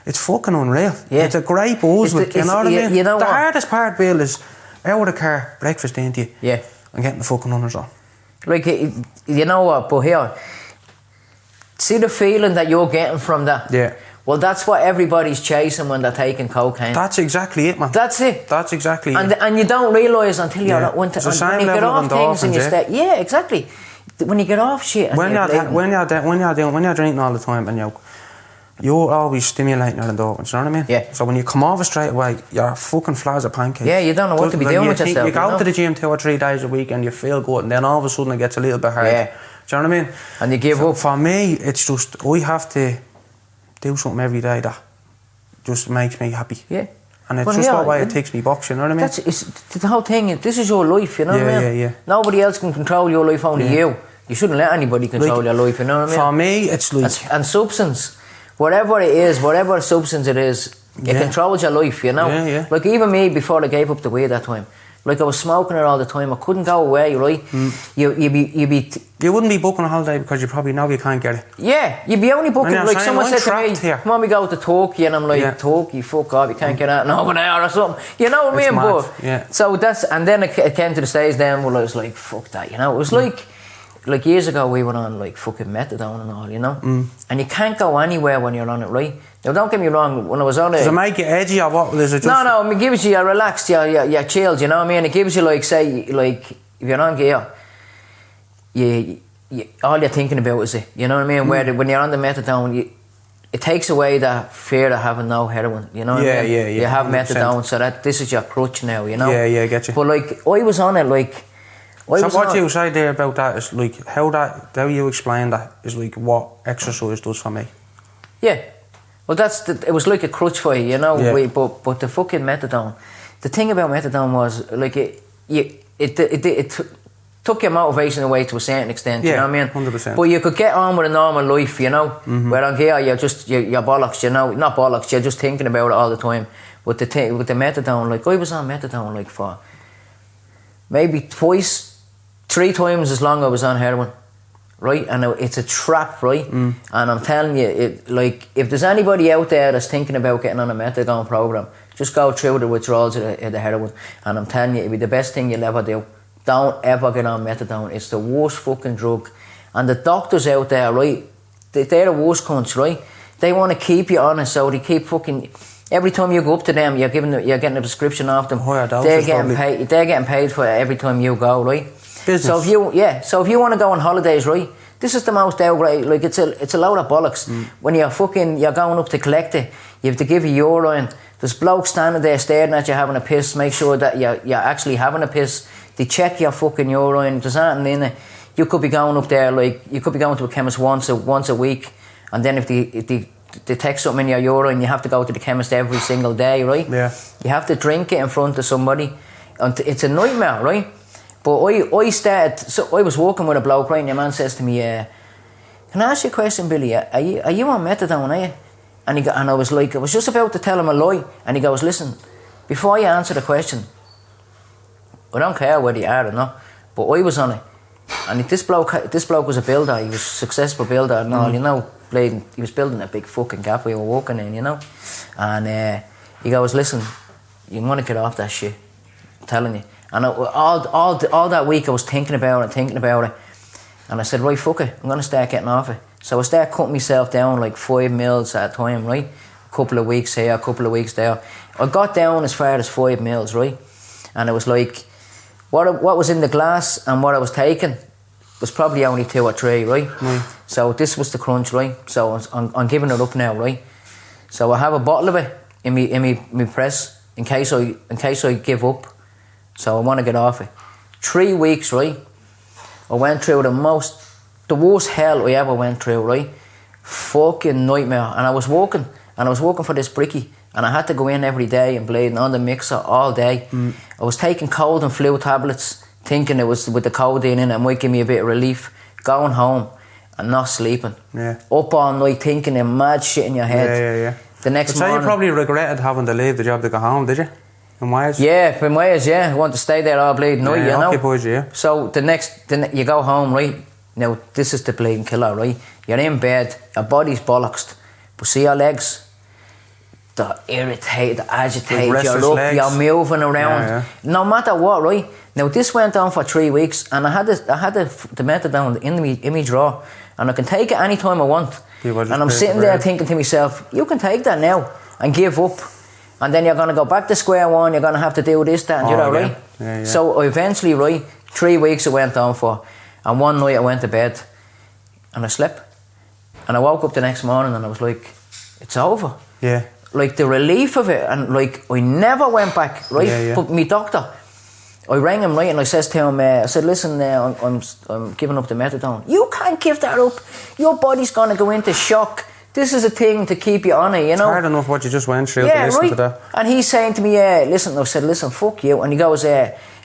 it's fucking unreal. Yeah. It's a great buzz, like, you know what I mean? You know the hardest part, Bill, is out of the car, breakfast into you. Yeah. And getting the fucking runners on. Like, you know what, but here, see the feeling that you're getting from that? Yeah. Well, that's what everybody's chasing when they're taking cocaine. That's exactly it, man. That's it. That's exactly it. And you don't realise until you're when you get off things and you stay. Yeah, exactly. When you get off shit. When you're drinking all the time and you're always stimulating your endorphins, you know what I mean? Yeah. So when you come over straight away, you're fucking flat as a pancake. Yeah, you don't know what to be doing with yourself. You go to the gym 2 or 3 days a week and you feel good, and then all of a sudden it gets a little bit hard. Yeah. Do you know what I mean? And you give up. For me, it's just, I have to do something every day that just makes me happy. Yeah. And it's just what way it takes me box, you know what I mean? It's the whole thing, this is your life, you know what I mean? Yeah. Nobody else can control your life, only you. You shouldn't let anybody control your life, you know what I mean? For me, it's like... And substance. Whatever it is, whatever substance it is, it controls your life, you know? Yeah. Like even me, before I gave up the weed that time, Like I was smoking it all the time. I couldn't go away, right? You wouldn't be booking a holiday because you probably know you can't get it. Yeah, you'd be only booking, like someone said to me, here. come on, we go to Turkey, and I'm like, Turkey, fuck off, you can't get out over there or something. You know what I mean? But, so that's, and then it came to the stage then where I was like, fuck that, you know? It was like years ago we were on like fucking methadone and all, you know? And you can't go anywhere when you're on it, right? Now don't get me wrong, when I was on it... Does it make you edgy or what? Is it just... No, it gives you, you're relaxed, you're chilled, you know what I mean? It gives you like, say, like, if you're on gear, all you're thinking about is it, you know what I mean? Where when you're on the methadone, it takes away that fear of having no heroin, you know what I mean? You have 100%. Methadone, so that this is your crutch now, you know? Yeah, I get you. But like, I was on it, like... So what you say there about that is like, how you explain that is like what exercise does for me. Yeah. Well, it was like a crutch for you, you know. Yeah. But the fucking methadone, the thing about methadone was like it took your motivation away to a certain extent. You know what I mean? 100%. But you could get on with a normal life, you know. Where on gear you're bollocks, you know, not bollocks. You're just thinking about it all the time. But with the methadone, like I was on methadone like for maybe 3 times as long I was on heroin. Right, and it's a trap, right? And I'm telling you, if there's anybody out there that's thinking about getting on a methadone program, just go through the withdrawals of the heroin, and I'm telling you, it'll be the best thing you'll ever do. Don't ever get on methadone. It's the worst fucking drug. And the doctors out there, right? They're the worst cunts, right? They want to keep you on it, so they keep fucking. Every time you go up to them, you're getting a prescription off them. They're getting paid for it every time you go, right? Business. So if you want to go on holidays, right? This is the most outright, like it's a load of bollocks. When you're going up to collect it, you have to give you urine. There's blokes standing there staring at you having a piss. Make sure that you're actually having a piss. They check your fucking urine. There's nothing in it. You could be going up there, like you could be going to a chemist once a week, and then if they take something in your urine, you have to go to the chemist every single day, right? Yeah. You have to drink it in front of somebody, and it's a nightmare, right? But I started, so I was walking with a bloke, right, and your man says to me, can I ask you a question, Billy? Are you on methadone, are you? And I was like, I was just about to tell him a lie, and he goes, listen, before you answer the question, I don't care whether you are or not, but I was on it. And this bloke was a builder, he was a successful builder and all, you know, he was building a big fucking gap we were walking in, you know. And he goes, listen, you want to get off that shit, I'm telling you. And all that week I was thinking about it. And I said, right, fuck it, I'm going to start getting off it. So I started cutting myself down like 5 mils at a time, right? A couple of weeks here, a couple of weeks there. I got down as far as 5 mils, right? And it was like, what was in the glass and what I was taking was probably only 2 or 3, right? So this was the crunch, right? So I'm giving it up now, right? So I have a bottle of it in me press in case I give up. So I want to get off it. 3 weeks, right? I went through the worst hell I ever went through, right? Fucking nightmare. And I was working for this brickie, and I had to go in every day and bleeding on the mixer all day. I was taking cold and flu tablets, thinking it was with the codeine in it, it might give me a bit of relief. Going home and not sleeping. Yeah. Up all night thinking of mad shit in your head. Yeah. The next morning. So you probably regretted having to leave the job to go home, did you? In Wales? Yeah, in Wales, yeah. I want to stay there all bleeding night, you know. Occupies you, yeah. So you go home, right? Now, this is the bleeding killer, right? You're in bed, your body's bollocksed, but see your legs? They're irritated, they're agitated, you're up, legs. You're moving around. Yeah. No matter what, right? Now, this went on for 3 weeks, and I had the methadone in me drawer, and I can take it any time I want. And I'm sitting there thinking to myself, you can take that now and give up. And then you're going to go back to square one, you're going to have to do this, that, and right? Yeah. So eventually, right, 3 weeks it went on for, and one night I went to bed, and I slept. And I woke up the next morning, and I was like, it's over. Yeah. Like the relief of it, and like I never went back, right? Yeah. But my doctor, I rang him, right, and I says to him, I said, listen, I'm giving up the methadone. You can't give that up. Your body's going to go into shock. This is a thing to keep you on it, you know. It's hard enough what you just went through to listen to that. And he's saying to me, listen, I said, listen, fuck you. And he goes,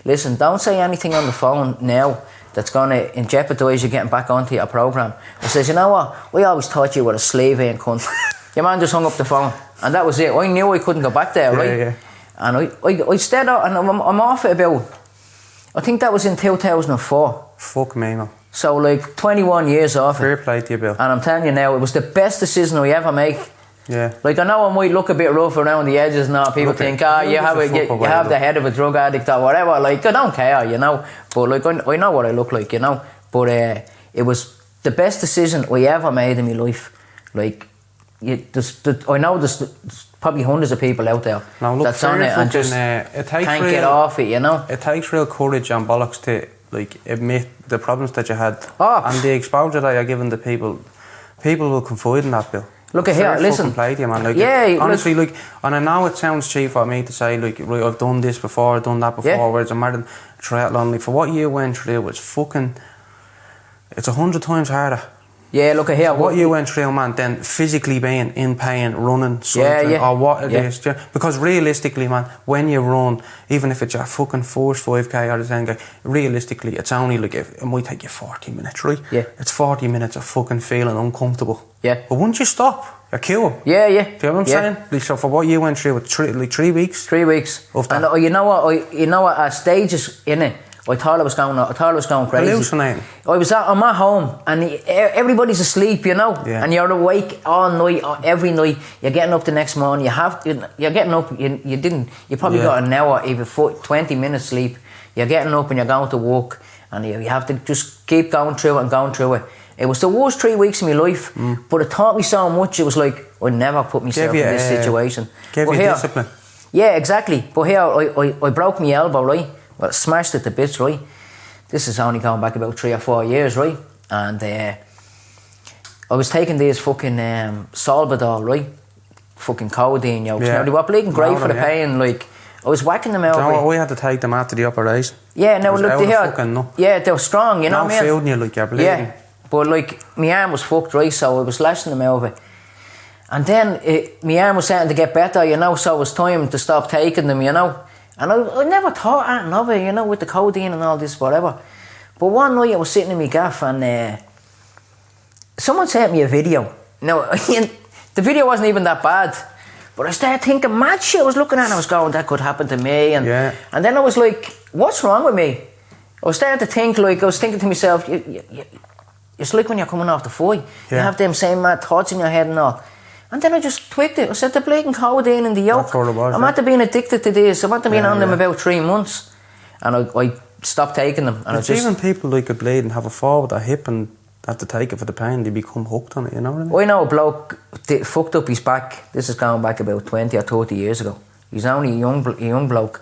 listen, don't say anything on the phone now that's going to jeopardise you getting back onto your programme. I says, you know what? We always thought you were a slave and cunt. Your man just hung up the phone. And that was it. I knew I couldn't go back there, right? Yeah. And I stayed out, and I'm off it about, I think that was in 2004. Fuck me, man. So like 21 years off Fair it. play to you, Bill. And I'm telling you now, it was the best decision I ever make. Yeah. Like I know I might look a bit rough around the edges now. People think, you have the head of a drug addict or whatever. Like I don't care, you know. But like I know what I look like, you know. But it was the best decision I ever made in my life. Like I know there's probably hundreds of people out there that's on it and just can't get off it, you know. It takes real courage and bollocks to like admit the problems that you had and the exposure that you're giving to people. People will confide in that, Bill. Look at here, listen. Play to you, man. Like, yeah, honestly, like, and I know it sounds cheap for me to say, like, right, I've done this before, I've done that before, whereas I'm married triathlon. Like, for what you went through, it's 100 times harder. Yeah, look at here. What you went through, man, then physically being in pain, running, cycling, or what it is. Because realistically, man, when you run, even if it's your fucking first 5k or the 10k, realistically, it's only like, it might take you 40 minutes, right? Yeah. It's 40 minutes of fucking feeling uncomfortable. Yeah. But once you stop, you're cool. Yeah. Do you know what I'm saying? Like, so for what you went through, with 3 weeks? 3 weeks. Of that. And you know what? At stages in it, I thought I was going crazy. Hallucinating. I'm at home and everybody's asleep, you know. Yeah. And you're awake all night, every night. You're getting up the next morning. You're getting up. You probably got an hour, even 20 minutes sleep. You're getting up and you're going to work, and you have to just keep going through it. It was the worst 3 weeks of my life, but it taught me so much. It was like I never put myself in this situation. Gave you discipline. Yeah, exactly. But here I broke my elbow, right? Well, smashed it to bits, right? This is only going back about 3 or 4 years, right? And I was taking these fucking Solvadol, right? Fucking codeine yokes. Now they were bleeding great for the pain. Like I was whacking them out. No, we had to take them after the operation. Yeah, now look, they were strong, you know what I mean? No feeling you like you're bleeding. Yeah, but like my arm was fucked, right? So I was lashing them out of it. And then my arm was starting to get better, you know. So it was time to stop taking them, you know. And I never thought anything of it, you know, with the codeine and all this, whatever. But one night I was sitting in my gaff and someone sent me a video. Now, the video wasn't even that bad. But I started thinking, mad shit I was looking at and I was going, that could happen to me. And then I was like, what's wrong with me? I was starting to think, like, I was thinking to myself, it's like when you're coming off the fight. You have them same mad thoughts in your head and all. And then I just twigged it. I said, the bleeding codeine in the yoke. I'm after being addicted to this. I'm after being on them about 3 months. And I stopped taking them. And it's even people like a bleed and have a fall with their hip and have to take it for the pain. They become hooked on it, you know what I mean? I know a bloke fucked up his back. This is going back about 20 or 30 years ago. He's only a young bloke.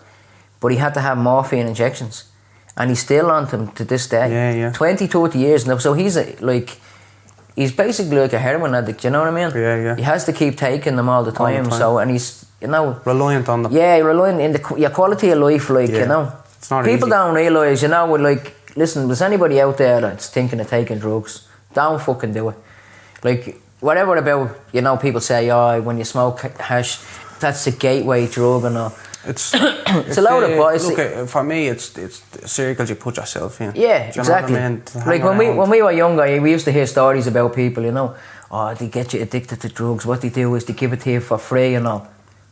But he had to have morphine injections. And he's still on them to this day. 20, 30 years now. So he's he's basically like a heroin addict, you know what I mean? Yeah. He has to keep taking them all the time. So, and he's, you know... reliant on them. Yeah, reliant in your quality of life, like, you know. It's not people easy. Don't realise, you know, like, listen, there's anybody out there that's thinking of taking drugs, don't fucking do it. Like, whatever about, you know, people say, when you smoke hash, that's the gateway drug and all. It's a load of boys. Look, for me, it's the circles you put yourself in. Yeah, exactly. Like when we were younger, we used to hear stories about people, you know, they get you addicted to drugs. What they do is they give it to you for free, you know.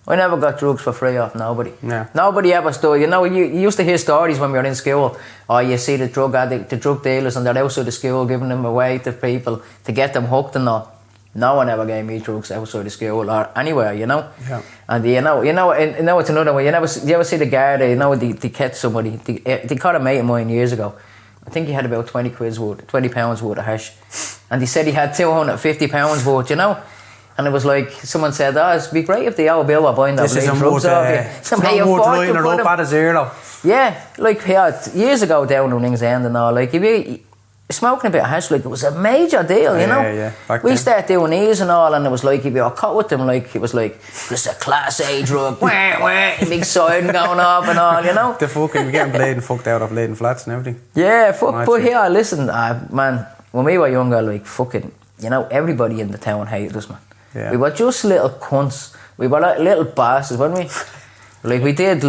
I never got drugs for free off nobody. Yeah. Nobody ever stole. You know, you used to hear stories when we were in school. You see the drug dealers, and they're outside the school giving them away to people to get them hooked and all. No one ever gave me drugs outside the school or anywhere, you know. Yeah. And you know, it's another way. You ever see the guy? You know, they catch somebody. They caught a mate of mine years ago. I think he had about £20 worth of hash, and he said he had £250 worth, you know. And it was like someone said, it'd be great if the old bill were buying that drugs off you. It's not worth lining it up at a zero. Yeah, like years ago down in Ringsend and all, like if you smoking a bit of hash, like it was a major deal, you know. Yeah. We started doing these and all, and it was like if you were caught with them, like it was like just a class A drug, big siren going off and all, you know. The fucking getting bleeding fucked out of bleeding flats and everything. Yeah, fuck. But here, listen, man, when we were younger, like fucking, you know, everybody in the town hated us, man. Yeah. We were just little cunts. We were like little bastards, weren't we? Like we did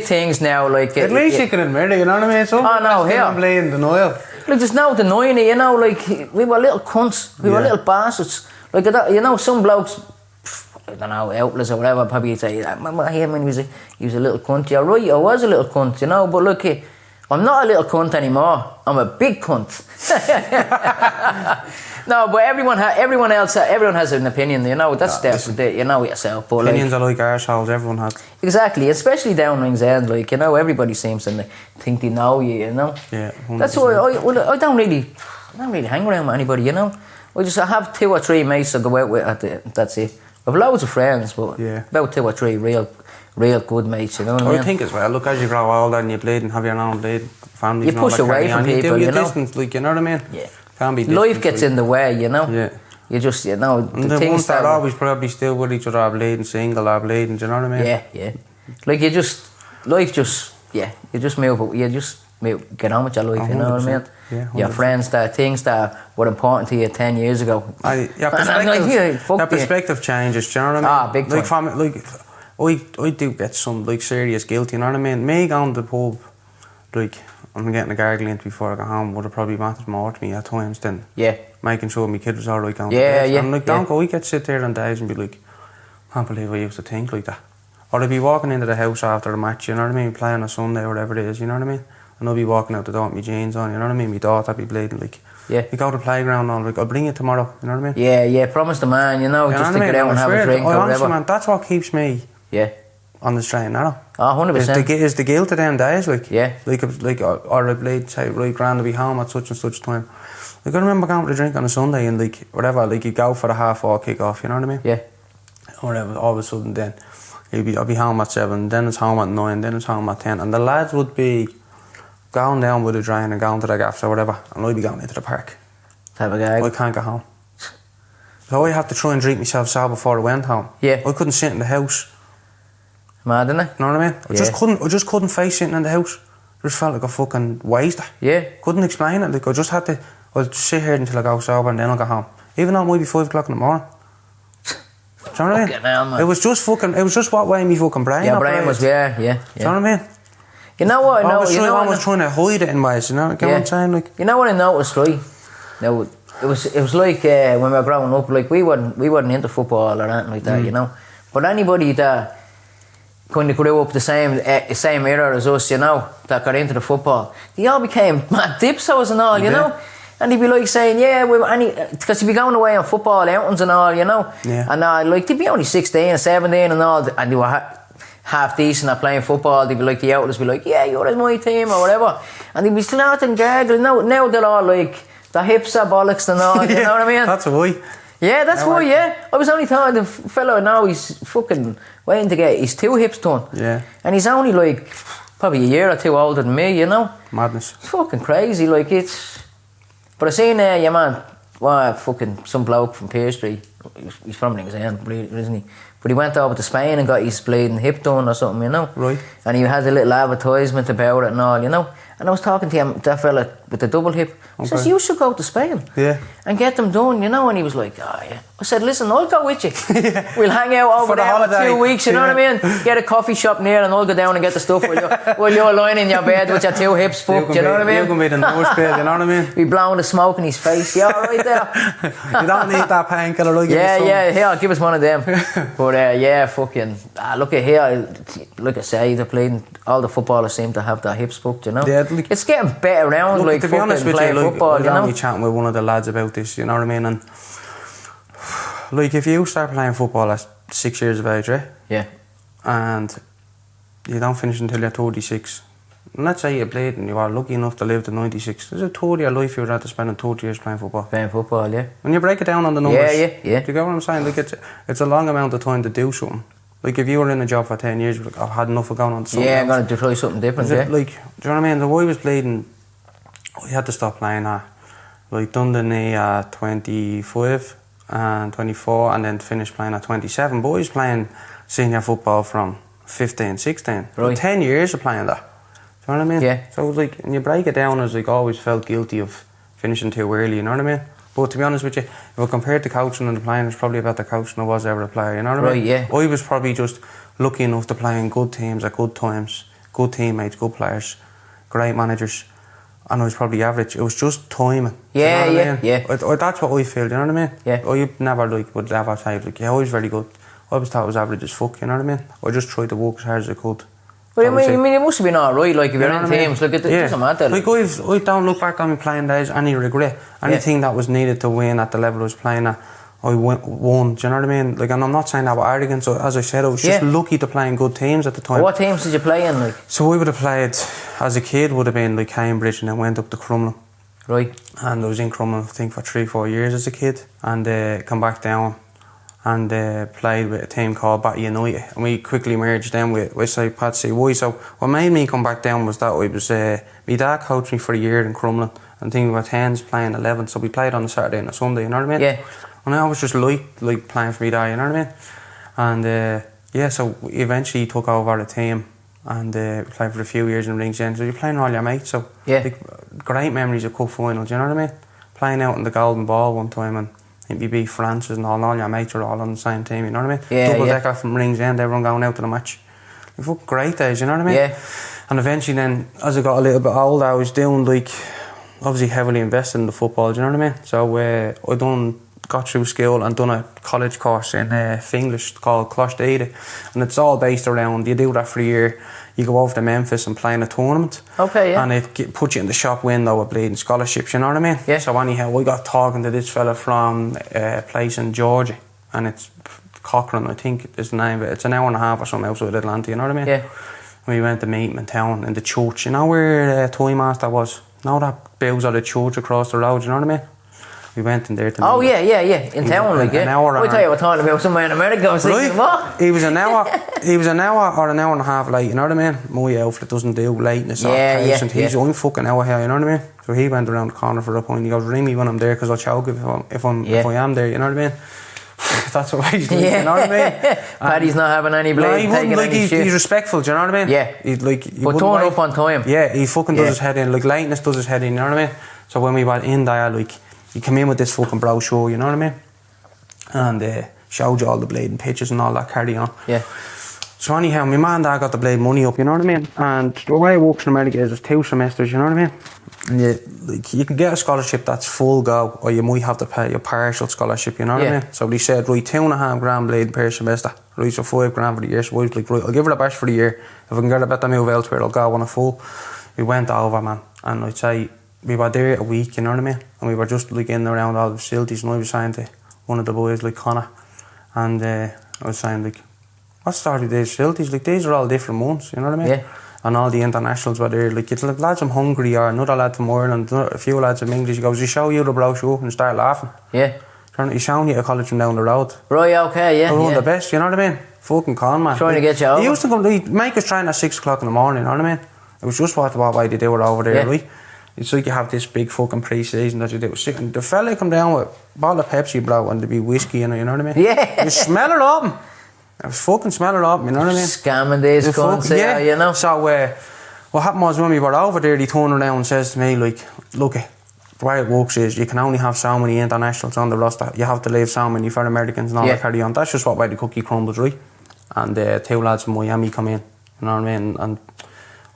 things now like. At least you can admit it, you know what I mean? No, here. Bleeding denial. Like there's no denying it, you know, like we were little cunts, we were little bastards. Like, you know, some blokes, I don't know, outlets or whatever, probably you'd say, I remember him when he was a little cunt. You're right, I was a little cunt, you know, but look, I'm not a little cunt anymore. I'm a big cunt. No, but everyone has an opinion, you know, that's you know yourself. But opinions are like arseholes, everyone has. Exactly, especially down Ringsend, like, you know, everybody seems to think they know you, you know. Yeah, 100%. That's why I don't really hang around with anybody, you know. I have 2 or 3 mates I go out with, that's it. I've loads of friends, but about 2 or 3 real good mates, you know what I mean? I think as well, look, as you grow older and you bleed and have your own bleed, families, you push away from people, you know. Distance, like, you know what I mean? Yeah. Can't be life gets in the way, you know. Yeah. You just, you know, the ones that are always probably still with each other are bleeding, single or bleeding, do you know what I mean? Yeah. Like you just move, get on with your life, you know what I mean? Yeah, your friends, things that were important to you 10 years ago. Your perspective changes, do you know what I mean? Big time. I do get some like serious guilt, you know what I mean? Me going to the pub, like I'm getting a gargle into before I go home would have probably mattered more to me at times than making sure my kid was alright going to bed. And like don't go, we could sit there on days and be like, I can't believe I used to think like that. Or I'd be walking into the house after a match, you know what I mean, playing on Sunday or whatever it is, you know what I mean? And I'll be walking out the door with my jeans on, you know what I mean? My daughter be bleeding, like, we go to the playground and like, I'll bring you tomorrow, you know what I mean? Yeah, promise the man, you know, just to get out and have a drink or whatever. Honestly, man, that's what keeps me on the straight and narrow. 100%. Is the guilt of them days, like, or I bleed, say, right, grand to be home at such and such time. Like, I remember going to the drink on a Sunday and like, whatever, like, you go for the 4:30 kick-off, you know what I mean? Yeah. Or whatever, all of a sudden then, I'll be home at 7, then it's home at 9, then it's home at 10, and the lads would be going down with a drain and going to the gaffs or whatever, and I'd be going into the park. Have a guy. I can't go home. So I have to try and drink myself sober before I went home. Yeah. I couldn't sit in the house. Mad, isn't it? You know what I mean? I just couldn't face sitting in the house. I just felt like a fucking waster. Yeah. Couldn't explain it. Like, I just had to, I'll just sit here until I go sober and then I'll go home. Even though it might be 5 o'clock in the morning. Do you know what I mean? Hell, man. It was just what way me fucking brain. Your brain was, Do you know what I mean? You know what? I was trying to hide it in ways, you know what I'm saying? Like, you know what I noticed, right? Now, it was like when we were growing up, like we weren't into football or anything like that, you know. But anybody that kind of grew up the same era as us, you know, that got into the football, they all became mad dipsos and all, you know. And they'd be like saying, because they'd be going away on football outings and all, you know. Yeah. And like they'd be only 16 or 17 and all, and they were half decent at playing football. They'd be like, the outlets be like, you're in my team or whatever. And they'd be snorting gargling. Now they're all like, the hips are bollocks and all, you know what I mean? That's why. Yeah, that's why, I was only telling the fellow now he's fucking waiting to get his 2 hips done. Yeah. And he's only like, probably a year or 2 older than me, you know? Madness. It's fucking crazy, like it's... But I seen your man, fucking some bloke from Pear Street, he's from Ringsend, isn't he? But he went over to Spain and got his bleeding hip done or something, you know? Right. And he had a little advertisement about it and all, you know? And I was talking to him, that fella with the double hip. He says, you should go to Spain and get them done, you know? And he was like, I said, listen, I'll go with you. We'll hang out over there for 2 weeks, you know what I mean? Get a coffee shop near and I'll go down and get the stuff while you're lying in your bed with your 2 hips fucked, you know what I mean? You can be the nose bed, you know what I mean? Be blowing the smoke in his face, you alright there? You don't need that painkiller, like here, give us one of them. But fucking, look at here, like I say, they're playing, all the footballers seem to have their hips fucked, you know? Yeah, it's getting better around, like, to be honest with you, football, you know? I'm chatting with one of the lads about this, you know what I mean? And like, if you start playing football at 6 years of age, right? Yeah. And you don't finish until you're 36. And let's say you played and you are lucky enough to live to 96. There's a third of your life you'd have to spend in 30 years playing football. Playing football, yeah. When you break it down on the numbers, yeah. Do you get what I'm saying? Like, it's a long amount of time to do something. Like, if you were in a job for 10 years, you'd be like, I've had enough of going on to something else. I'm going to try something different, Like, do you know what I mean? The way I was bleeding, I had to stop playing at, like, done the knee at 25 and 24 and then finished playing at 27. But I was playing senior football from 15, 16. Right. 10 years of playing that. Do you know what I mean? Yeah. So, like, when you break it down, I was like, always felt guilty of finishing too early, you know what I mean? But to be honest with you, if I compared the coaching and the playing, it's probably about the coaching I was ever a player, you know what I mean? Right, yeah. I was probably just lucky enough to play in good teams at good times, good teammates, good players, great managers, and I was probably average. It was just timing. Yeah, you know what I mean? Yeah. That's what I feel, you know what I mean? Yeah. I never, like, would ever say, like, I was very good. I always thought I was average as fuck, you know what I mean? I just tried to work as hard as I could. But I mean, it must have been alright, like, if you're in teams, like, it Yeah. doesn't matter. Like, I don't look back on my playing days, any regret. Anything that was needed to win at the level I was playing at, I won, do you know what I mean? Like, and I'm not saying that with arrogance, so as I said, I was just lucky to play in good teams at the time. What teams did you play in, like? So I would have played, as a kid, would have been like Cambridge, and then went up to Crumlin. Right. And I was in Crumlin, I think, for 3-4 years as a kid, and come back down and played with a team called Batty United, and we quickly merged then with Westside Pat CY. So what made me come back down was that I was my dad coached me for a year in Crumlin, and thinking about 10s playing 11, so we played on a Saturday and a Sunday, you know what I mean? Yeah. And I always just like playing for me dad, you know what I mean? And so we eventually took over the team and played for a few years in Ringsend. So you're playing with all your mates, so like, great memories of cup finals, you know what I mean? Playing out in the Golden Ball one time, and I think we beat Francis and all your mates are all on the same team, you know what I mean? Yeah, Double decker from Ringsend, everyone going out to the match. Like, fucking great days, you know what I mean? Yeah. And eventually then, as I got a little bit older, I was doing, like, obviously heavily invested in the football, do you know what I mean? So got through school and done a college course in English called Closhdaida, and it's all based around, you do that for a year, you go over to Memphis and play in a tournament. Okay, yeah. And it puts you in the shop window with bleeding scholarships, you know what I mean? Yeah. So anyhow, I got talking to this fella from a place in Georgia, and it's Cochrane, I think is the name of it. It's an hour and a half or something outside Atlanta, you know what I mean? Yeah. And we went to meet him in town, in the church. You know where Toy Master was? You know that builds of the church across the road, you know what I mean? We went in there to meet him. Yeah. In town, like, an hour I thought you were talking about somewhere in America. I was thinking, what? He was an hour or an hour and a half late, you know what I mean? My outfit doesn't do lateness or patient. I'm fucking hour here, you know what I mean? So he went around the corner for a point. He goes, ring me when I'm there, because I'll choke if I am there, you know what I mean? That's what he's doing, you know what I mean? Paddy's not having any blame, taking any shit. He's respectful, do you know what I mean? Yeah. But turn up on time. Yeah, he fucking does his head in. Like, lateness does his head in, you know what I mean? So when we went in there, like, he came in with this fucking brochure, you know what I mean? And showed you all the bleeding pictures and all that carry on. Yeah. So anyhow, my man and dad got the blade money up, you know what I mean? And the way it works in America is there's 2 semesters, you know what I mean? And you can get a scholarship that's full go, or you might have to pay a partial scholarship, you know what I mean? So they said, right, $2.5 grand per semester, right, so $5 grand for the year. So I was like, right, I'll give it a bash for the year. If I can get a better move elsewhere, I'll go on a full. We went over, man, and I'd say we were there a week, you know what I mean? And we were just like in and around all the facilities, and I was saying to one of the boys, like Connor, and I was saying, like, what's the story with these facilities? Like, these are all different ones, you know what I mean? Yeah. And all the internationals were there, like, it's like lads from Hungary or another lad from Ireland, a few lads from English. He goes, he show you the brochure and start laughing. Yeah. He's showing you a college from down the road. Right, okay, yeah. They're one of the best, you know what I mean? Fucking con, man. Trying to get you over. He used to come, he'd make us train at 6 o'clock in the morning, you know what I mean? It was just what way they do it over there, right? It's like you have this big fucking pre-season that you do. The fella come down with a bottle of Pepsi, bro, and there'd be whiskey in it, you know what I mean? Yeah. You smell it up. You fucking smell it up, you know what I mean? Scamming these cunts, you know? So, what happened was when we were over there, he turned around and says to me, like, look, the way it works is you can only have so many internationals on the roster. You have to leave so many for Americans and all that carry on. That's just what way the cookie crumbles, right? And 2 lads from Miami come in, you know what I mean? And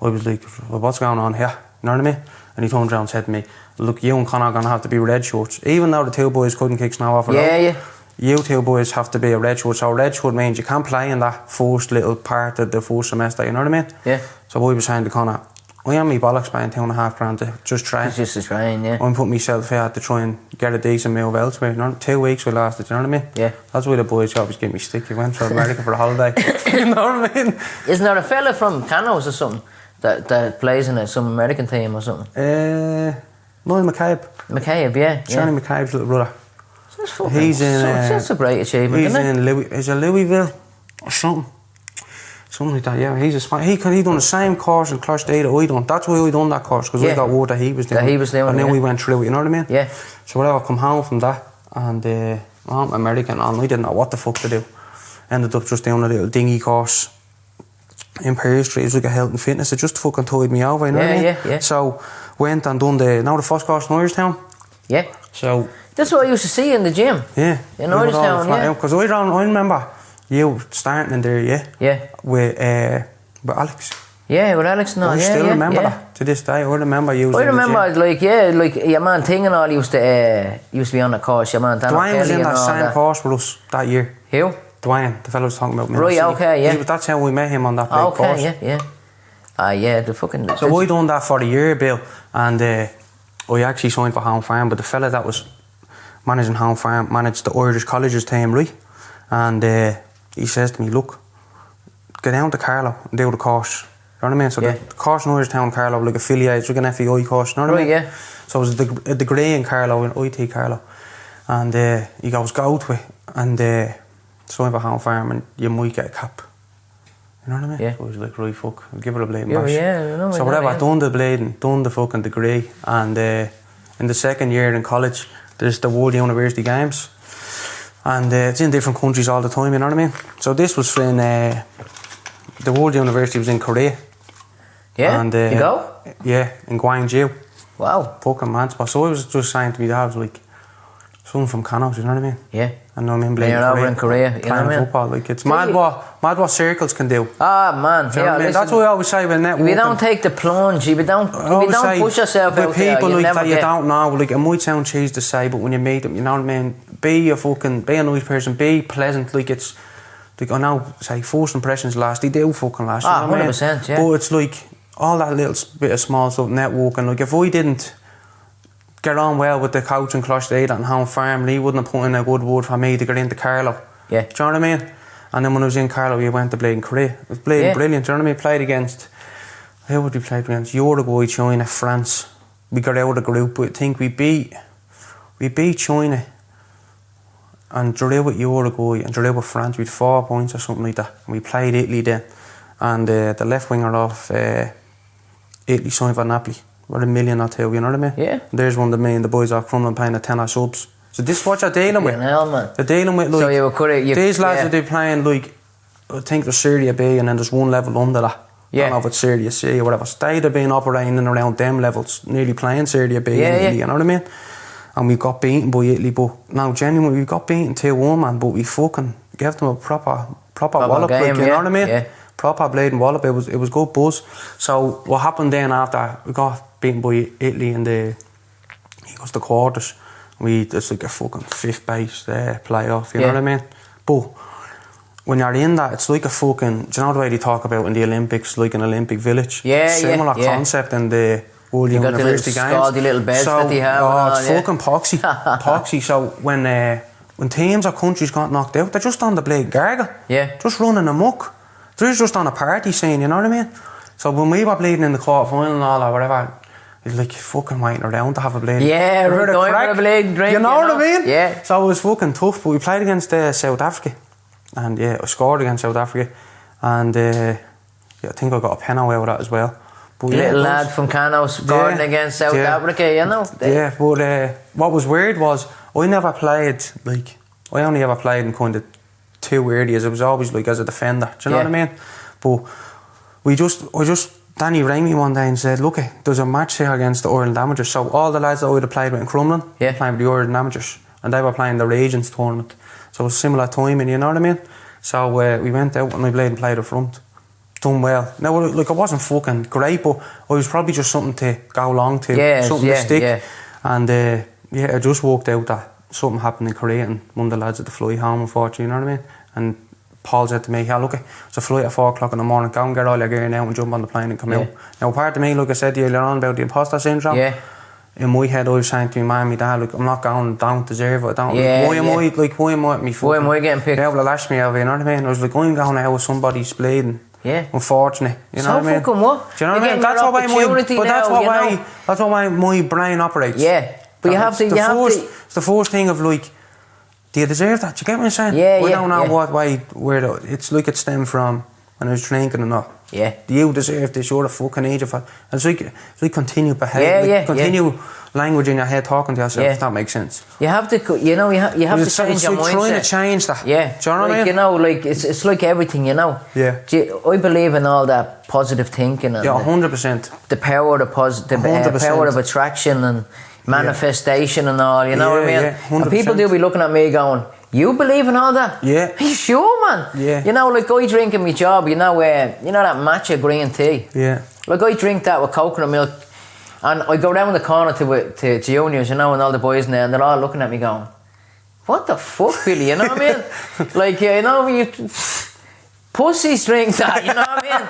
I was like, well, what's going on here? You know what I mean? And he turned around and said to me, look, you and Connor are going to have to be red shorts. Even though the 2 boys couldn't kick snow off a road, you 2 boys have to be a red shirt. So red shirt means you can't play in that first little part of the first semester, you know what I mean? Yeah. So I was saying to Connor, I am me bollocks paying $2.5 grand to just train. It's just to train, yeah. I'm putting myself out to try and get a decent move elsewhere. You know, 2 weeks we lasted, you know what I mean? Yeah. That's why the boys always give me stick. You went to America for a holiday. You know what I mean? Isn't there a fella from Canos or something that plays in some American team or something? Noel McCabe. McCabe, yeah. Johnny McCabe's little brother. He's in. That's a great achievement, he's isn't it? Is it Louisville or something? Something like that, yeah. He done the same course in Closhdaida I done. That's why I done that course, because I got word that he was doing it. And then we went through it, you know what I mean? Yeah. So whatever, I come home from that, and I'm American, and I didn't know what the fuck to do. Ended up just doing a little dinghy course in Perry Street. It was like a health and fitness. It just fucking tied me over, you know what I mean? Yeah. So went and done the first course in Irishtown. Yeah. So that's what I used to see in the gym. Yeah. In Irishtown, yeah. Because I remember you starting in there, yeah, with Alex. Yeah, with Alex and all. I still remember that to this day. I remember you. I remember, like your man Ting and all used to be on the course. Your man Dano Dwayne was in that same course with us that year. Who? Dwayne, the fellow was talking about me. Right, okay, yeah. That's how we met him on that big course. Yeah. Yeah, the fucking... So I done that for a year, Bill, and I actually signed for Home Farm, but the fella that was managing Home Farm managed the Irish Colleges team, right? And he says to me, look, get down to Carlow and do the course. You know what I mean? So the course in Irish Town Carlow, like affiliates, like an FEI course, you know what I mean? Yeah. So it was a degree in Carlow, in IT Carlow. And he goes, go to it and sign for Home Farm and you might get a cap. You know what I mean? Yeah. So I was like, right, fuck, I'll give it a blading bash. Yeah, I know. So whatever, done the blading, done the fucking degree, and in the second year in college, there's the World University Games. And it's in different countries all the time, you know what I mean? So this was in, the World University was in Korea. Yeah, and, you go? Yeah, in Gwangju. Wow. Fucking mad spot. So I was just saying to me, dad, I was like, someone from Canos, you know what I mean? Yeah. And I'm in You're over in Korea, you know what I mean? Football, like it's mad what circles can do. Ah, man. Do you know what I mean? Listen, That's what I always say when networking. if you don't take the plunge, if you don't push yourself out there, people you like never that get... you don't know, like it might sound cheesy to say, but when you meet them, you know what I mean? Be a nice person, be pleasant, like it's, like I know, say, first impressions last, they do fucking last. Ah, you know what I mean? 100%, yeah. But it's like, all that little bit of small stuff, networking, like if I didn't get on well with the coach in Closter and Home Farm, he wouldn't have put in a good word for me to get into Carlow. Yeah. Do you know what I mean? And then when I was in Carlow, we went to play in Korea. It was brilliant, do you know what I mean? Played against, who would we play against? Uruguay, China, France. We got out of the group, but I think we beat China and drew with Uruguay and drew with France. We had 4 points or something like that. And we played Italy then. And the left winger of Italy signed for Napoli. We're $1 million or two, you know what I mean? Yeah. There's one of me and the boys off Crumlin playing at 10 subs. So this is what you're dealing with. Hell, man. You're dealing with, like, So you could these lads that they're playing, like, I think there's Serie B and then there's one level under that. Yeah. I don't know if it's Serie C or whatever. So they'd have been operating in around them levels, nearly playing Serie B in Italy, you know what I mean? And we got beaten by Italy, but now genuinely we got beaten 2-1, man, but we fucking gave them a proper wallop, game, like, you know what I mean? Yeah. Proper blading wallop, it was good buzz. So what happened then after we got beaten by Italy in the quarters, it's like a fucking fifth base playoff, you know what I mean? But when you're in that, it's like a fucking, do you know the way they talk about in the Olympics, like an Olympic village? Similar concept in the World University Games. Scaldy little beds that they have. It's fucking poxy. So when teams or countries got knocked out, they're just on the blade gargle. Yeah. Just running amok. They're just on a party scene, you know what I mean? So when we were bleeding in the quarter-final and all that, whatever, it's like fucking waiting around to have a blade. Yeah, we're going for a blade drink. You know what I mean? Yeah. So it was fucking tough, but we played against South Africa. And yeah, I scored against South Africa. And I think I got a penalty out of that as well. But, Little lad from Cano scoring against South Africa, you know? Yeah, but what was weird was I only ever played in kind of two areas. It was always like as a defender, do you know what I mean? But Danny rang me one day and said, look, there's a match here against the Ireland Amateurs. So all the lads that I would have played with in Crumlin playing with the Ireland Amateurs, and they were playing the Regions tournament. So it was similar timing, you know what I mean? So we went out and I played up front. Done well. Now, like, I wasn't fucking great, but I was probably just something to go along to, something to stick. Yeah. And I just worked out that something happened in Korea and one of the lads had to fly home, unfortunately, you know what I mean? And Paul said to me, yeah, look, it's a flight at 4 o'clock in the morning, go and get all your gear now and jump on the plane and come out. Now, part of me, like I said to you earlier on about the imposter syndrome, in my head I was saying to my mum and my dad, like, I'm not going, don't deserve it, why am I getting picked? They will lash me over, you know what I mean? I was like, I'm going out with somebody's bleeding. Yeah. Unfortunately. You know what I mean? Fucking what? Do you know what I mean? That's what my brain operates. Yeah. But it's the first thing of like, do you deserve that? Do you get what I'm saying? Yeah, I don't know it's like it stemmed from when I was drinking and not. Yeah. Do you deserve this? You're the fucking age of it. It's like continued behaviour. Continue language in your head talking to yourself, if that makes sense. You have to change your mindset. Trying to change that. Yeah. Do you know what I mean? You know, like, it's like everything, you know. Yeah. I believe in all that positive thinking. And 100%. The power of power of attraction and manifestation and all, you know what I mean? Yeah, 100%. And people do be looking at me going, you believe in all that? Yeah. Are you sure, man? Yeah. You know, like, I drink in my job, you know that matcha green tea? Yeah. Like, I drink that with coconut milk, and I go down the corner to juniors, you know, and all the boys in there, and they're all looking at me going, what the fuck, Billy, you know what I mean? Like, you know, you pussy string that, you know what I mean?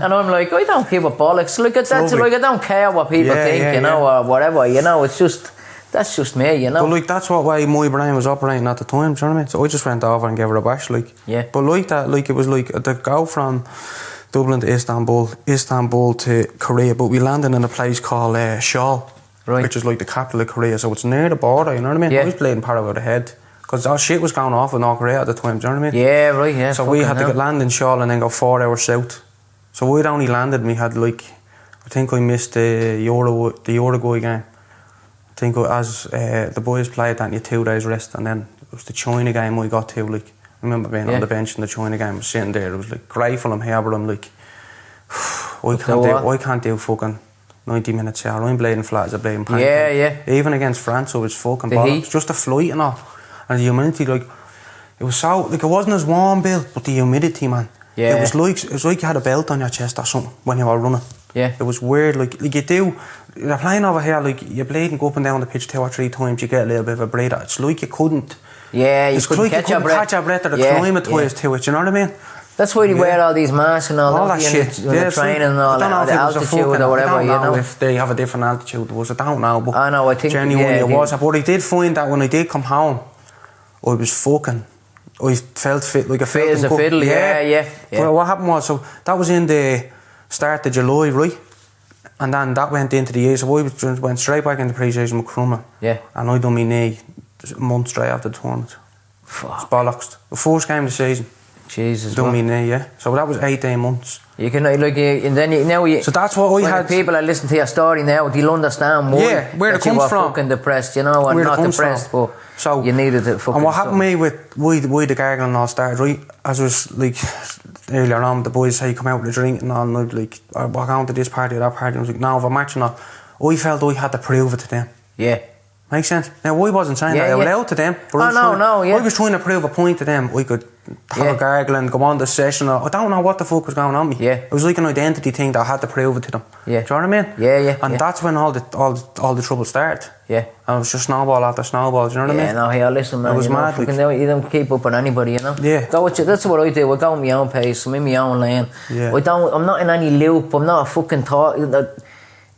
And I'm like, I don't give a bollocks. Look at that, like, I don't care what people think, you know, or whatever, you know, it's just, that's just me, you know. But like, that's what way my brain was operating at the time, do you know what I mean? So I just went over and gave her a bash, like. Yeah. But like that, like, it was like, to go from Dublin to Istanbul to Korea, but we landed in a place called Seoul, which is like the capital of Korea, so it's near the border, you know what I mean? Yeah. I was bleeding part of the head, because our shit was going off in North Korea at the time, do you know what I mean? Yeah, right, yeah. So we had to land in Seoul and then go 4 hours south. So we'd only landed, we had like, I think I missed the Uruguay game. I think as the boys played that, and you 2 days rest, and then it was the China game we got to, like, I remember being on the bench in the China game, I was sitting there, it was like grateful I'm here, but I'm like, I can't do fucking 90 minutes here, I'm bleeding flat as a bleeding pancake. Yeah. Even against France, I was fucking bollocks, just the flight and all, and the humidity, like, it was so, like, it wasn't as warm, Bill, but the humidity, man, it was like you had a belt on your chest or something when you were running. Yeah. It was weird, like you're playing over here, like, you're bleeding, go up and down the pitch 2 or 3 times, you get a little bit of a breather. It's like you couldn't. Yeah, you couldn't catch your breath. Catch your breath or acclimatise to it, you know what I mean? That's why they wear all these masks and all that shit. The training and all that, the altitude or whatever, you know. I don't know if they have a different altitude to us, I don't know, but I know, I think genuinely it was. But I did find that when I did come home, I felt fit, like a fit as a fiddle, yeah. But what happened was, so that was in the start of July, right? And then that went into the year, so I went straight back into pre-season with Crummer. Yeah. And I done my knee a month straight after the tournament. Fuck. It's bollocks. The first game of the season. Jesus. Done my knee, yeah. So that was 18 months. You can, like, and then you. So that's what I had. People that listen to your story now, they'll understand more. Yeah, where it comes you were from. Fucking depressed, you know, and where not depressed, but so you needed it. Fucking. And what happened to me with why the gargling and all started, right? As I was like earlier on, the boys say come out with a drink and all, and I'd like, I walk out to this party or that party, and I was like, no, if I'm matching that, I felt I had to prove it to them. Yeah. Makes sense. Now I wasn't saying that out loud to them. But I was trying to prove a point to them. I could have a gargle and go on the session. I don't know what the fuck was going on with me. Yeah. It was like an identity thing that I had to prove it to them. Yeah. Do you know what I mean? Yeah. And that's when all the trouble started. Yeah. And it was just snowball after snowball. Do you know what I mean? Yeah. No, here, listen, man. It was mad. You don't keep up on anybody, you know. Yeah. That's what I do. I go on my own pace. I'm in my own lane. Yeah. I'm not in any loop. I'm not a fucking talk.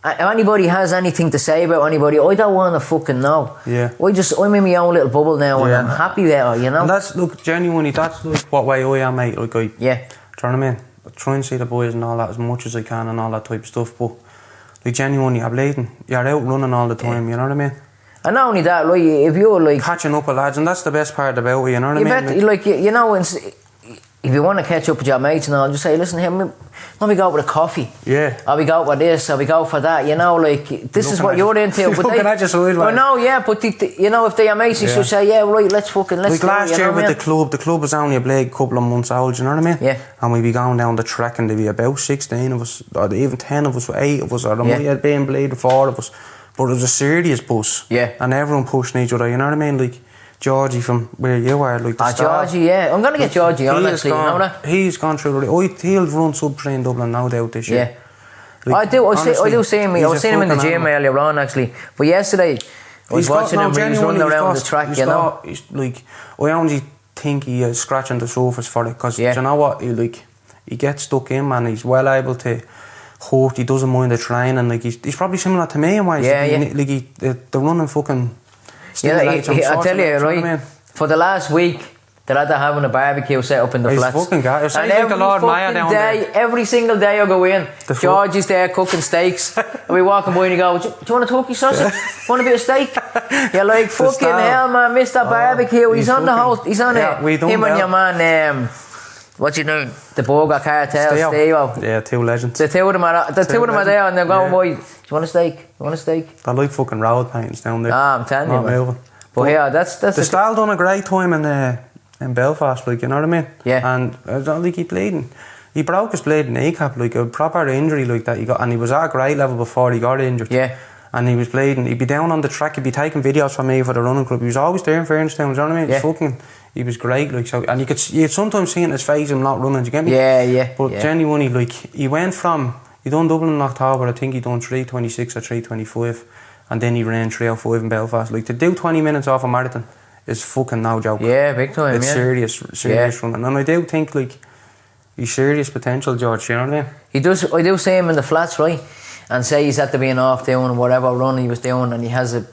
If anybody has anything to say about anybody, I don't want to fucking know. Yeah. I'm in my own little bubble now, and I'm happy there, you know. And that's, look, genuinely, that's like what way I am, mate. Like, do you know what I mean? I try and see the boys and all that as much as I can and all that type of stuff, but like, genuinely, you're bleeding. You're out running all the time, you know what I mean? And not only that, like, if you're like catching up with lads, and that's the best part about it, you know what I mean? Like, you know, if you want to catch up with your mates and all, just say, listen here, let me go out with a coffee. Yeah. Or we go out with this, or we go for that, you know, like, this is what you're into. But looking at your side, but you know, if they are mates, you should say, right, let's like last year with the club was only a blade couple of months old, you know what I mean? Yeah. And we'd be going down the track and there'd be about 16 of us, or even 10 of us, 8 of us, or there might have been blade 4 of us. But it was a serious bus. Yeah. And everyone pushing each other, you know what I mean? Like, Georgie from where you are, like the Georgie, yeah. I'm going to get Georgie on, actually, you know that? He's gone through he'll run sub-3 in Dublin, no doubt, this year. Yeah. Like, I do see him. I was seeing him in the gym earlier on, actually. But yesterday, I was watching him, he was running around the track, you know? He's like, I only think he is scratching the surface for it, because you know what, he gets stuck in, man. He's well able to hurt, he doesn't mind the training, like, he's probably similar to me in ways. Like, the running fucking... I tell you, right, for the last week, they're out there having a barbecue set up in the flats. He's fucking got it. And like the Lord Mayor down there. Every single day I go in, George is there cooking steaks, and we walking by and he goes, do you want a turkey sausage? Want a bit of steak? You're like, fucking hell, man, Mr. Barbecue. He's on the host. He's on it. Him and your man, what's your name? The Burger Cartel, Steve. Yeah, 2 legends. The two of them are there, and they're going, boy, do you want a steak? You want a steak? They're like fucking road paintings down there. I'm telling you, man. But yeah, that's the style done a great time in Belfast, like, you know what I mean? Yeah. And I don't think he bleeding. He broke his bleeding kneecap, like a proper injury like that he got, and he was at a great level before he got injured. Yeah. And he was bleeding. He'd be down on the track, he'd be taking videos from me for the running club. He was always there in Fairnstown, do you know what I mean? Yeah. He was great, like, so, and you'd sometimes see in his face him not running, do you get me? Yeah. But genuinely, like, he went from, he done Dublin in October, I think he done 3:26 or 3:25, and then he ran 3:05 in Belfast. Like, to do 20 minutes off a marathon is fucking no joke. Yeah, big time. It's serious running, and I do think like he's serious potential, George. You know what I mean? He does. I do see him in the flats, right? And say he's at the being off doing whatever run he was doing, and he has a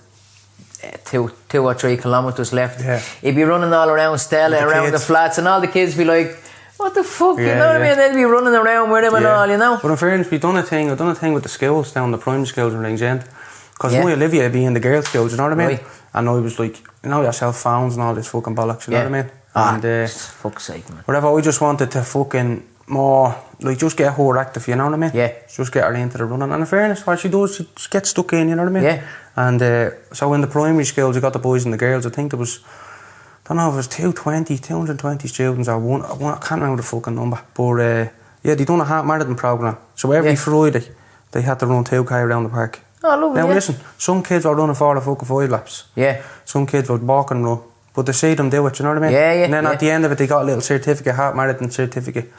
2 or 3 kilometres left. Yeah. He'd be running all around Stella, around the flats, and all the kids be like, "What the fuck?" you know what I mean? They'd be running around with him and all, you know. But in fairness, I've done a thing with the schools down, the primary schools in Ringsend. Because my Olivia would be in the girls' schools, you know what I mean? Right. And I was like, you know yourself, phones and all this fucking bollocks, you know what I mean? And fuck's sake, man. Whatever, I just wanted to fucking more, like, just get her active, you know what I mean? Yeah. Just get her into the running. And in fairness, what she does, she gets stuck in, you know what I mean? Yeah. And so in the primary schools, you got the boys and the girls. I think there was, I don't know if it was 220 students or one, I can't remember the fucking number. But they done a half marathon programme. So every Friday, they had to run 2K around the park. Oh, lovely. Now listen, some kids were running 4 or fucking 5 laps. Yeah. Some kids would walk and run. But they see them do it, you know what I mean? Yeah. And then at the end of it, they got a little certificate, half marathon certificate. You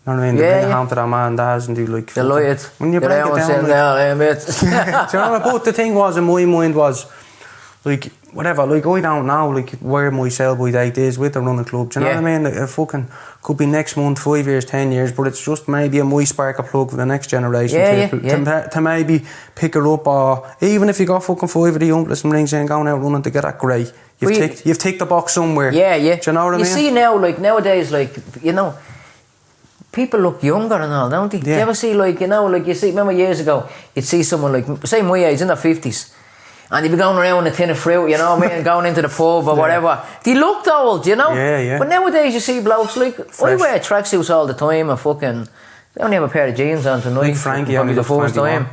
know what I mean? They bring it home to their man and dads and do like... Delighted. When you break it down... Do you know what? But the thing was, in my mind was, like, whatever, like, I don't know, like, where my sell-by date is with the running club. Do you know what I mean? Like, it fucking could be next month, 5 years, 10 years, but it's just maybe a my spark a plug for the next generation to maybe pick her up, or even if you got fucking 5 of the youngest and rings in going out running together, great. You've ticked the box somewhere. Yeah. Do you know what I mean? You see now, like, nowadays, like, you know, people look younger and all, don't they? Do you ever see, like, you know, like, you see, remember years ago, you'd see someone like, say my age, in their 50s, and they'd be going around with a tin of fruit, you know what I mean, going into the pub or whatever. They looked old, you know? Yeah. But nowadays you see blokes like, I wear tracksuits all the time and fucking, they only have a pair of jeans on tonight. Like Frankie, probably the first time.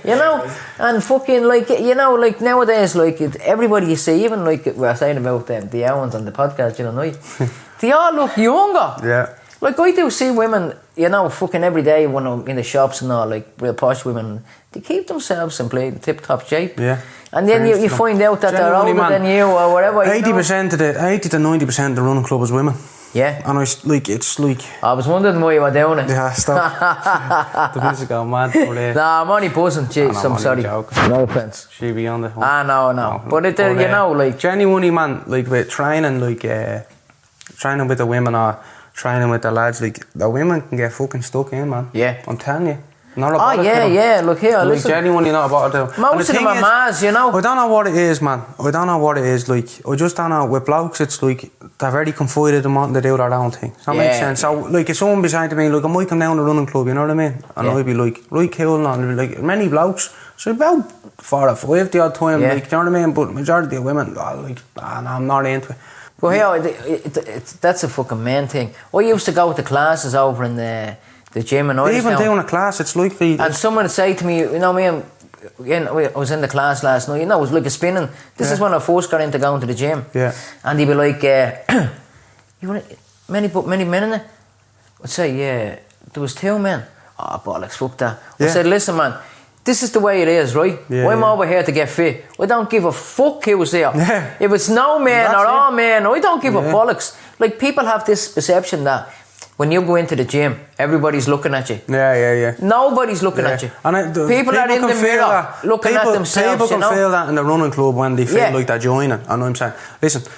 You know? And fucking, like, you know, like nowadays, like, everybody you see, even like we were saying about the Owens on the podcast, you know, they all look younger. Yeah. Like, I do see women, you know, fucking every day when I'm in the shops and all, like, real posh women, they keep themselves in tip-top shape. Yeah. And then you find out that they're older than you or whatever. 80% of the 80 to 90% of the running club is women. Yeah. And it's like... I was wondering why you were doing it. Yeah, stop. The music going mad. Nah, I'm only buzzing. Jeez, I'm sorry. Joking. No offence. She be on the hunt. No. But it, you know, like... Genuinely, man, like with training, like... training with the women or training with the lads, like, the women can get fucking stuck in, man. Yeah. I'm telling you. Look here, like, listen. Genuinely not about it. Most of them are ma's, you know. I don't know what it is, man. I don't know what it is, like, I just don't know. With blokes, it's like, they're very confided in wanting to do their own thing. Does that make sense? So, like, if someone be saying to me, like, I might come down to the running club, you know what I mean? And I'd be like, right, cool, and I'd be like, many blokes, so about 4 or 5 the odd time, like, do you know what I mean? But majority of women, like, no, I'm not into it. Well, yeah, that's a fucking main thing. I used to go to classes over in the gym and even doing a class, it's like the... And someone would say to me, you know me, I was in the class last night, you know, it was like a spinning. This is when I first got into going to the gym. Yeah. And he'd be like, you want many men in there? I'd say, yeah, there was 2 men. Oh, bollocks, fuck that. I said, listen, man, this is the way it is, right? I'm over here to get fit. I don't give a fuck who's there. Yeah. If it's no man or all men, I don't give a bollocks. Like, people have this perception that when you go into the gym, everybody's looking at you. Yeah. Nobody's looking at you. And people are in the mirror looking at themselves. People can feel that in the running club when they feel like they're joining. I know what I'm saying.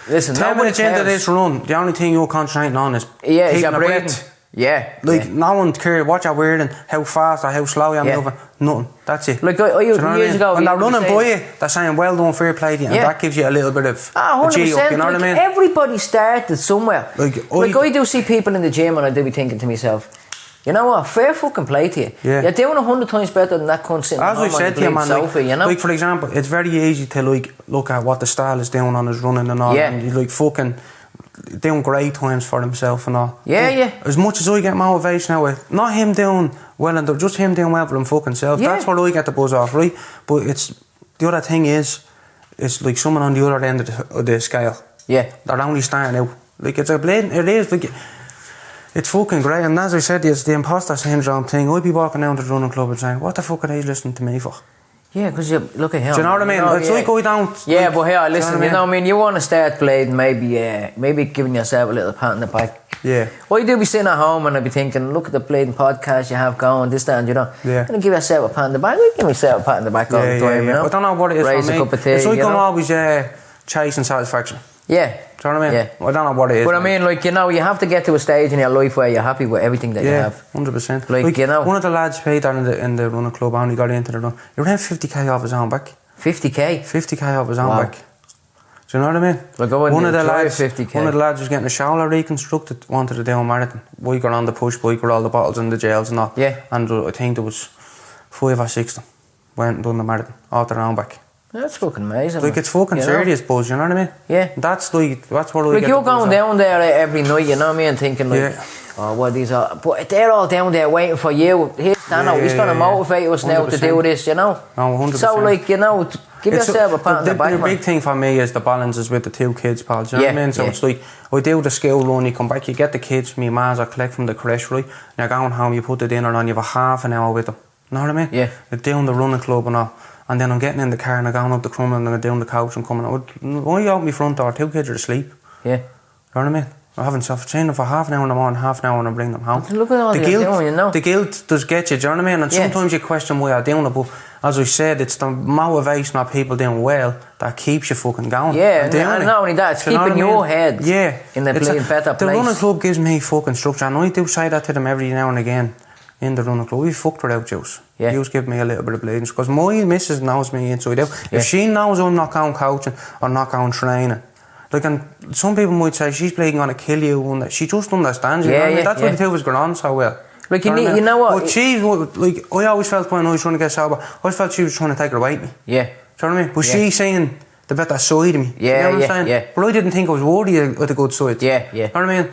Listen, 10 minutes into this run, the only thing you're concentrating on is keeping your breath. Yeah. Like, no one cares what you're wearing, how fast or how slow you're moving. Nothing. That's it. Like, years ago... When they're running by you, they're saying, well done, fair play to you. And that gives you a little bit of a G up, you know what I mean? Everybody started somewhere. Like, I do see people in the gym and I do be thinking to myself, you know what, fair fucking play to you. Yeah. You're doing 100 times better than that cunt sitting as I said to you, man, sofa, you know? Like, for example, it's very easy to, like, look at what the style is doing on his running and all. Yeah. And he's, like, fucking... doing great times for himself and all. Yeah. As much as I get motivation out of it, not him doing well, and just him doing well for him fucking self. Yeah. That's what I get the buzz off, right? But it's the other thing is, it's like someone on the other end of the scale. Yeah. They're only starting out. Like, it's a blatant. It is like, it's fucking great. And as I said, it's the imposter syndrome thing. I'd be walking down to the running club and saying, "What the fuck are they listening to me for?" Yeah, because you look at him. Do you know what I mean? It's like I don't... Yeah, but here, listen, you know what I mean? You want to start blading, maybe giving yourself a little pat on the back. Yeah. Well, you do be sitting at home and I'd be thinking, look at the blading podcast you have going, this, that, and you know. Yeah. And give yourself a pat on the back. I give myself a pat on the back all the time, you know. I don't know what it is. Raise a cup of tea, it's like I'm always chasing satisfaction. Yeah. Do you know what I mean? Yeah. I don't know what it is. But I mean, like, you know, you have to get to a stage in your life where you're happy with everything that you Yeah, have. 100%. Like, you know. One of the lads paid that in the running club, and he got into the run. He ran 50k off his own back. 50k? 50k off his own Wow. back. Do you know what I mean? Like, I wouldn't one of the try lads, 50k. One of the lads was getting a shoulder reconstructed, wanted to do a marathon. We got on the push bike with all the bottles in the jails and all. Yeah. And I think there was 5 or 6 of them went and done the marathon off their own back. That's fucking amazing. Like, man. it's fucking You know? serious, buzz, you know what I mean? Yeah. That's what I Like, get you're the buzz going out. down there every night, you know what I mean? Thinking, like, Yeah. oh, what these are. But they're all down there waiting for you. Here's Dano, Yeah, he's going to yeah, motivate us now to 100%. do this, you know? No, 100%. So, like, you know, give yourself a pat on the back, The man. big thing for me is the balance is with the 2 kids, pal. Do you know what I Yeah, mean? So yeah. it's like, I do the school run, you come back, you get the kids from your ma's or collect from the creche, right? And you're going home, you put the dinner on, you have a half an hour with them. You know what I mean? Yeah. You're doing the running club and all. And then I'm getting in the car and I'm going up the Crumlin and I'm down the couch and coming out. When you open my front door, 2 kids are asleep. Yeah. You know what I mean? I haven't seen them for half an hour in the morning, half an hour when I bring them home. Look at all the you're guilt, doing, you know? The guilt does get you, do you know what I mean? And Yeah. sometimes you question why you're doing it, but as I said, it's the motivation of people doing well that keeps you fucking going. Yeah, and doing and it. not only that, it's Do you know keeping what I your mean? head yeah. in a It's better The place. running club gives me fucking structure, and I do say that to them every now and again in the running club. We fucked without juice. Yeah. Juice give me a little bit of bleeding, because my missus knows me inside out. Yeah. If she knows I'm not going coaching or not going training, like, and some people might say she's bleeding going to kill you, and that she just understands you. Yeah, know what I mean? yeah, That's why the two of us got on so well. Like, Do you know what I need- you mean? know what? But she, like, I always felt when I was trying to get sober, I always felt she was trying to take her away from me. Yeah. Do you know what I mean? But Yeah. she's saying the better side of me. Yeah, you know what I'm yeah, saying? yeah. But I didn't think I was worthy of the good side. Yeah, yeah. You know what I mean?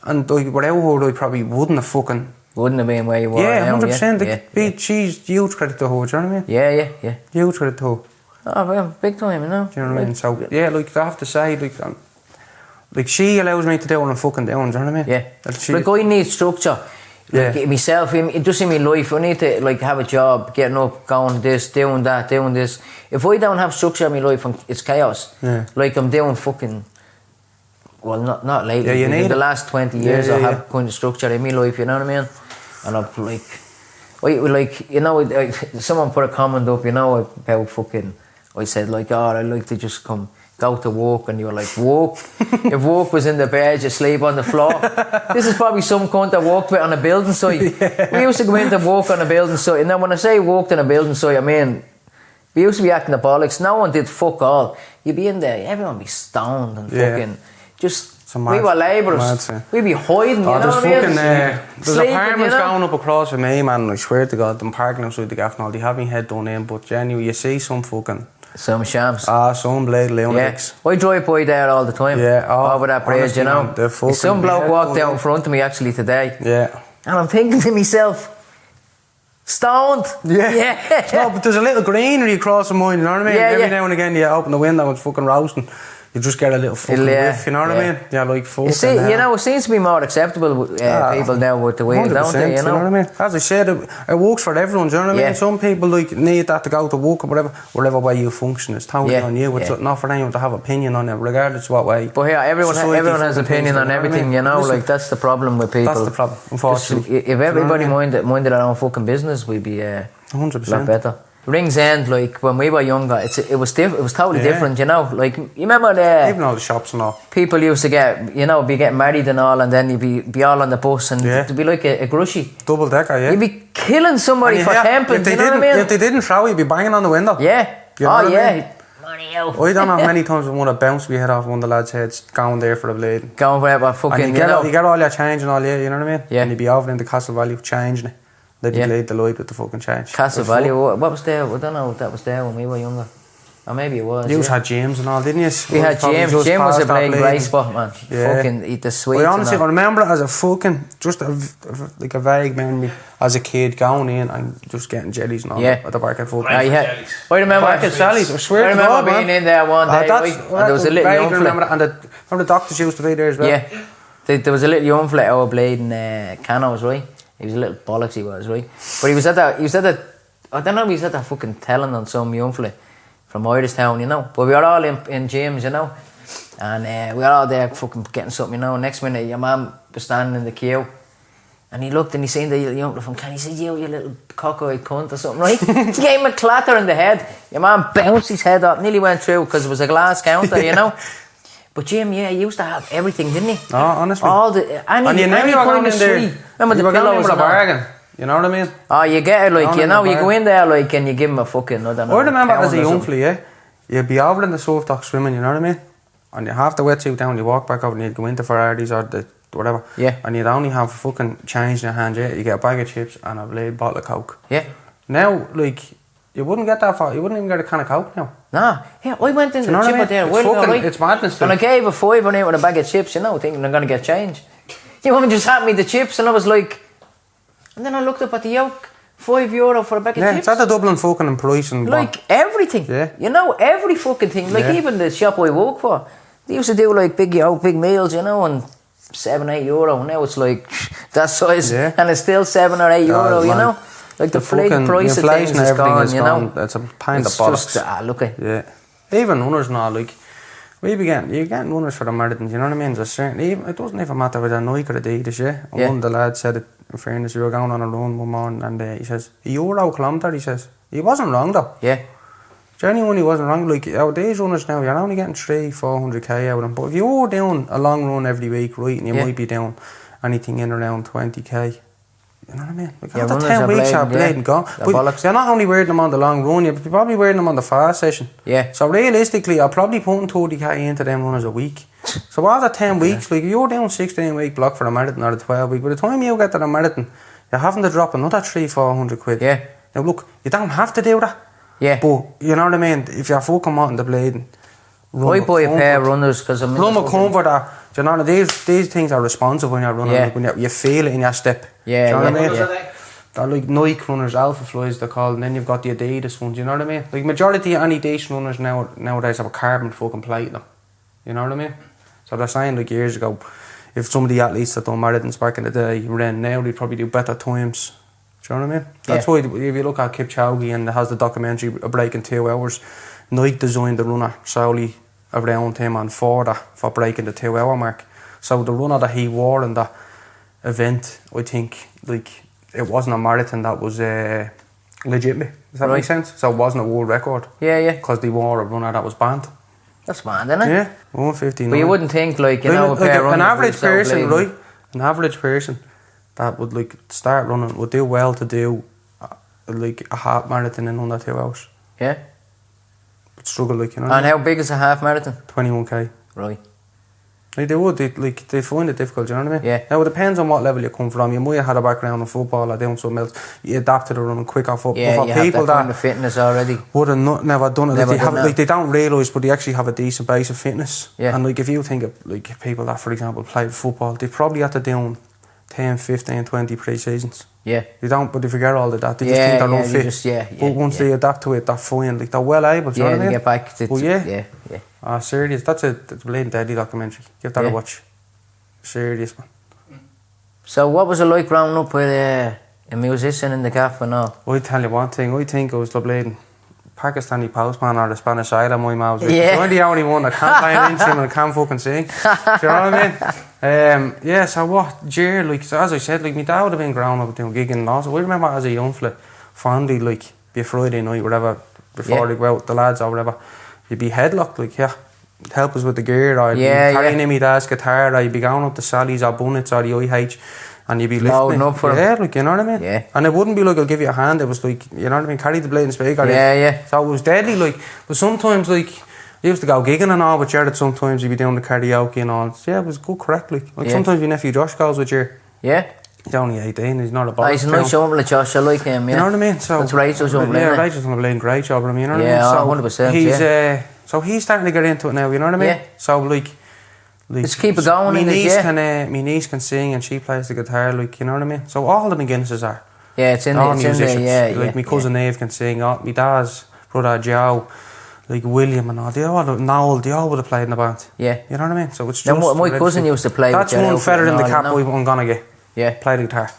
And like, without her, I probably wouldn't have fucking. Wouldn't have been where you were Yeah, now, 100%. Yeah, yeah. She's huge credit to her. Do you know what I mean? Yeah, yeah, yeah. Huge credit to her. Oh, well, big time, you know? Do you know what I mean? So yeah, like, I have to say, like she allows me to do what I'm fucking doing. Do you know what I mean? Yeah. Like, she, Like, I need structure. Like, Yeah. myself, just in my life, I need to, like, have a job, getting up, going this, doing that, doing this. If I don't have structure in my life, it's chaos. Yeah. Like, I'm doing fucking, well, not lately. Yeah, you like, need in the it. last 20 years, Yeah, I yeah, have kind of structure in my life, you know what I mean? And I'm like, you know, someone put a comment up, you know, about fucking, I said, like, oh, I'd like to just go to work, and you were like, walk? If work was in the bed, you sleep on the floor. This is probably some cunt that walked with on a building site. Yeah. We used to go in to walk on a building site, and then when I say walked on a building site, I mean, we used to be acting the bollocks. No one did fuck all. You'd be in there, everyone would be stoned and Yeah. fucking just. Some We mad- were labourers. mad thing. We'd be hiding, you Oh, know there's what I mean? fucking there's Sleeping, apartments you know? going up across from me, man. I swear to God, them parking outside the gaff and all, they have me head done in, but genuinely, you see some fucking Some shams. some blade Yeah, lunatics. I drive by there all the time. Yeah, oh, over that bridge, honestly, you know. man, they're fucking Some bloke mad, walked don't out they? in front of me actually today, Yeah. and I'm thinking to myself, stoned. Yeah. No, but there's a little greenery across the mine, you know what I mean? Yeah, Every yeah. now and again you open the window and it's fucking roasting. You just get a little fucking Yeah, whiff, you know what I yeah. mean? Yeah, like fucking You see, you know, it seems to be more acceptable with people now with the weed, don't 100%, they? You know. what I mean? As I said, it works for everyone, do you know what I Yeah. mean? Some people like need that to go to work or whatever way you function. It's totally Yeah, on you. It's yeah. not for anyone to have opinion on it, regardless what way. But yeah, everyone society has fucking opinion thinks, on you know what I everything, mean? you know. Listen, Like, that's the problem with people. that's the problem, Just, unfortunately. if Do you know everybody what I mean? minded their own fucking business, we'd be a 100%. lot better. Ringsend, like when we were younger, it was totally Yeah. different, you know. Like, you remember Even all the shops and all. people used to be getting married and all, and then you'd be all on the bus, and Yeah. it'd be like a grushy. Double decker, yeah. You'd be killing somebody And for yeah, temping, you know what I mean? If they didn't throw, you'd be banging on the window. Yeah. You know Oh what I yeah. mean? Money out. I don't know how many times we want to bounce we head off one of the lads' heads going there for the blade. Going for that And fucking, you get all your change and all, yeah, you know what I mean? Yeah. And you'd be over in the Castle Valley changing it. They'd be Yeah. laid the light with the fucking change. Castle It was Valley. fuck- What was there? I don't know what that was there when we were younger. Or maybe it was. You yeah. had James and all, didn't you? We had Probably James. just James was past a that big blade. great spot, man. Yeah. Fucking eat the sweets. I honestly and all. remember it as a fucking, just like a vague memory as a kid going in and just getting jellies and all Yeah. at the back of fucking. Yeah, you had, I remember. Back at Sally's, I swear I to remember God, being man. in there one day, That's, right, and there was a little young remember fella. that, and remember the doctors used to be there as well. Yeah, there was a little young fella out blading Canos, right? He was a little bollocks, he was, right? But he was at that. I don't know. He was at that fucking telling on some young fella from Irishtown, you know. But we were all in gyms, you know, and we were all there fucking getting something, you know. Next minute, your mum was standing in the queue. And he looked and he seen the young fella from Can he said, you little cockeyed cunt or something, right? He gave him a clatter in the head. Your man bounced his head up, nearly went through because it was a glass counter, you know. But Jim, yeah, he used to have everything, didn't he? No, honestly. All the And you never were going in there. Remember You the were going in pillows with a and all? bargain. You know what I mean? Oh, you get it, like, you know, you bar. go in there, like, and you give him a fucking, I don't know. I remember as a pound or young something. fella, you'd be over in the surf dock swimming, you know what I mean? And you have the wetsuit down, you walk back over and you'd go into Ferraris or the whatever. Yeah. And you'd only have fucking change in your hand, yeah? You get a bag of chips and a blade bottle of Coke. Yeah. Now, like, you wouldn't get that far, you wouldn't even get a can of Coke now. Nah, yeah, I went into Do you know the what I chip mean? there, It's well, fucking- right? it's madness, And I dude. gave a five on it with a bag of chips, you know, thinking they're going to get change. The woman just had me the chips and I was like, and then I looked up at the yoke, €5 for a bag of Yeah, chips. it's at the Dublin fucking price and Like everything, Yeah. you know, every fucking thing. Like Yeah. even the shop I work for, they used to do like big meals, you know, and €7-8. Now it's like that size, Yeah. and it's still €7 or €8, God, you man. know. Like the fucking flag price of inflation things and is everything gone, is you gone. know. It's a pint of It's bollocks. just look at. Yeah. Even runners now, like, you're getting runners for the marathons, you know what I mean? There's certain, even, it doesn't even matter whether Nike or Adidas, yeah? And Yeah. one of the lads said it, in fairness, we were going on a run one morning and he says, €1 he says. He wasn't wrong though. Yeah, Genuinely wasn't wrong. Like, these runners now, you're only getting 300-400k out of them. But if you were doing a long run every week, right, and you Yeah. might be doing anything in around 20k, you know what I mean? Like, Yeah, after runners 10 are weeks, you're blading, yeah. blading gone. They're But bollocks. you're not only wearing them on the long run, you're probably wearing them on the fast session. yeah, So realistically, I'm probably putting 30k into them runners a week. So after 10 weeks, like, you're doing 16-week block for a marathon or a 12-week. By the time you get to the marathon, you're having to drop another 300-400 quid. yeah, Now look, you don't have to do that. yeah. But, you know what I mean? If you're fucking wanting the blading, I buy a pair of runners because I'm in run the with fucking- comfort. Do you know, these things are responsive when you're running. Yeah. Like when you feel it in your step. Yeah, Do you know yeah, what I mean? yeah. They're like Nike runners, Alpha Flies they're called, and then you've got the Adidas ones, you know what I mean? Like majority of any decent runners nowadays have a carbon fucking plate in them. You know what I mean? So they're saying like years ago, if some of the athletes that done marathons back in the day ran now, they'd probably do better times. Do you know what I mean? That's Yeah. why if you look at Kipchoge and it has the documentary A Break in 2 Hours, Nike designed the runner solely around him and for breaking the 2 hour mark. So the runner that he wore in that event, I think, like, it wasn't a marathon that was legitimate. Does that Right. make sense? So it wasn't a world record Yeah, yeah. because they wore a runner that was banned. That's mad, isn't it? Yeah, 159. But you wouldn't think, like, you know, a Like pair of an runners average would so person, bleeding. right? An average person that would like start running would do well to do like a half marathon in under 2 hours. Yeah. But struggle, like, you know. And how big is a half marathon? 21k. Right. Like they would, they find it difficult, you know what I mean? Yeah. Now it depends on what level you come from. You might have had a background in football or doing something else. You adapt to the running quicker. For Yeah, for you have people that kind of fitness already. would have never done it, Never they done have, that. like they don't realise, but they actually have a decent base of fitness. Yeah. And like if you think of like people that, for example, play football, they probably have to do 10, 15, 20 pre-seasons. Yeah. They don't, but they forget all of that. They just Yeah, think they're yeah, unfit. you just- yeah, But yeah, once yeah. they adapt to it, they're fine. Like they're well able. Do you know Yeah, what I to mean? get back to... Well, yeah. Yeah, yeah. Serious. That's a blatant deadly documentary. Give that a Yeah. watch. Serious, man. So what was it like growing up with a musician in the gaff and all? I tell you one thing, I think I was the blatant Pakistani postman or the Spanish side of my mouth. Yeah. I'm the only one that can't play an instrument and can't fucking sing. Do you know what I mean? Yeah, so what year, like, so as I said, like, my dad would have been growing up doing gigging and all. So I remember as a young fella, fondly, like, be a Friday night, whatever, before Yeah. they go out, the lads or whatever, you'd be headlocked, like, yeah. Help us with the gear, or you'd Yeah, be carrying yeah. in my dad's guitar, or you'd be going up to Sally's or Bunnets or the IH, and you'd be Loading lifting up for yeah, like, you know what I mean? Yeah. And it wouldn't be like, I'll give you a hand, it was like, you know what I mean, carry the blade and speaker. Yeah, yeah. So it was deadly, like, but sometimes, like, you used to go gigging and all with Jared, sometimes you'd be doing the karaoke and all. So, yeah, it was good crack, like Yeah. sometimes your nephew Josh goes with you. Yeah? He's only 18, he's not a boss. He's a nice young Josh, I like him, yeah. You know what I mean? So That's Rachel's young yeah, isn't it? Rachel's done a great job with him, you know what Yeah, I mean? 100%, he's, yeah. so he's starting to get into it now, you know what I mean? Yeah. So, like Just keep it going, my innit, niece yeah? can, my niece can sing and she plays the guitar, like, you know what I mean? So all the McGuinnesses are. Yeah, it's in All there, it's in there, musicians. yeah. Like, my cousin Nave can sing, all, my dad's brother Joe, like William and all, Noel, they all would have played in the band. Yeah. You know what I mean? So it's Now, just... my cousin used to play That's with one Joe feather in the and cap all, you know? I'm gonna get. Yeah. Play the guitar.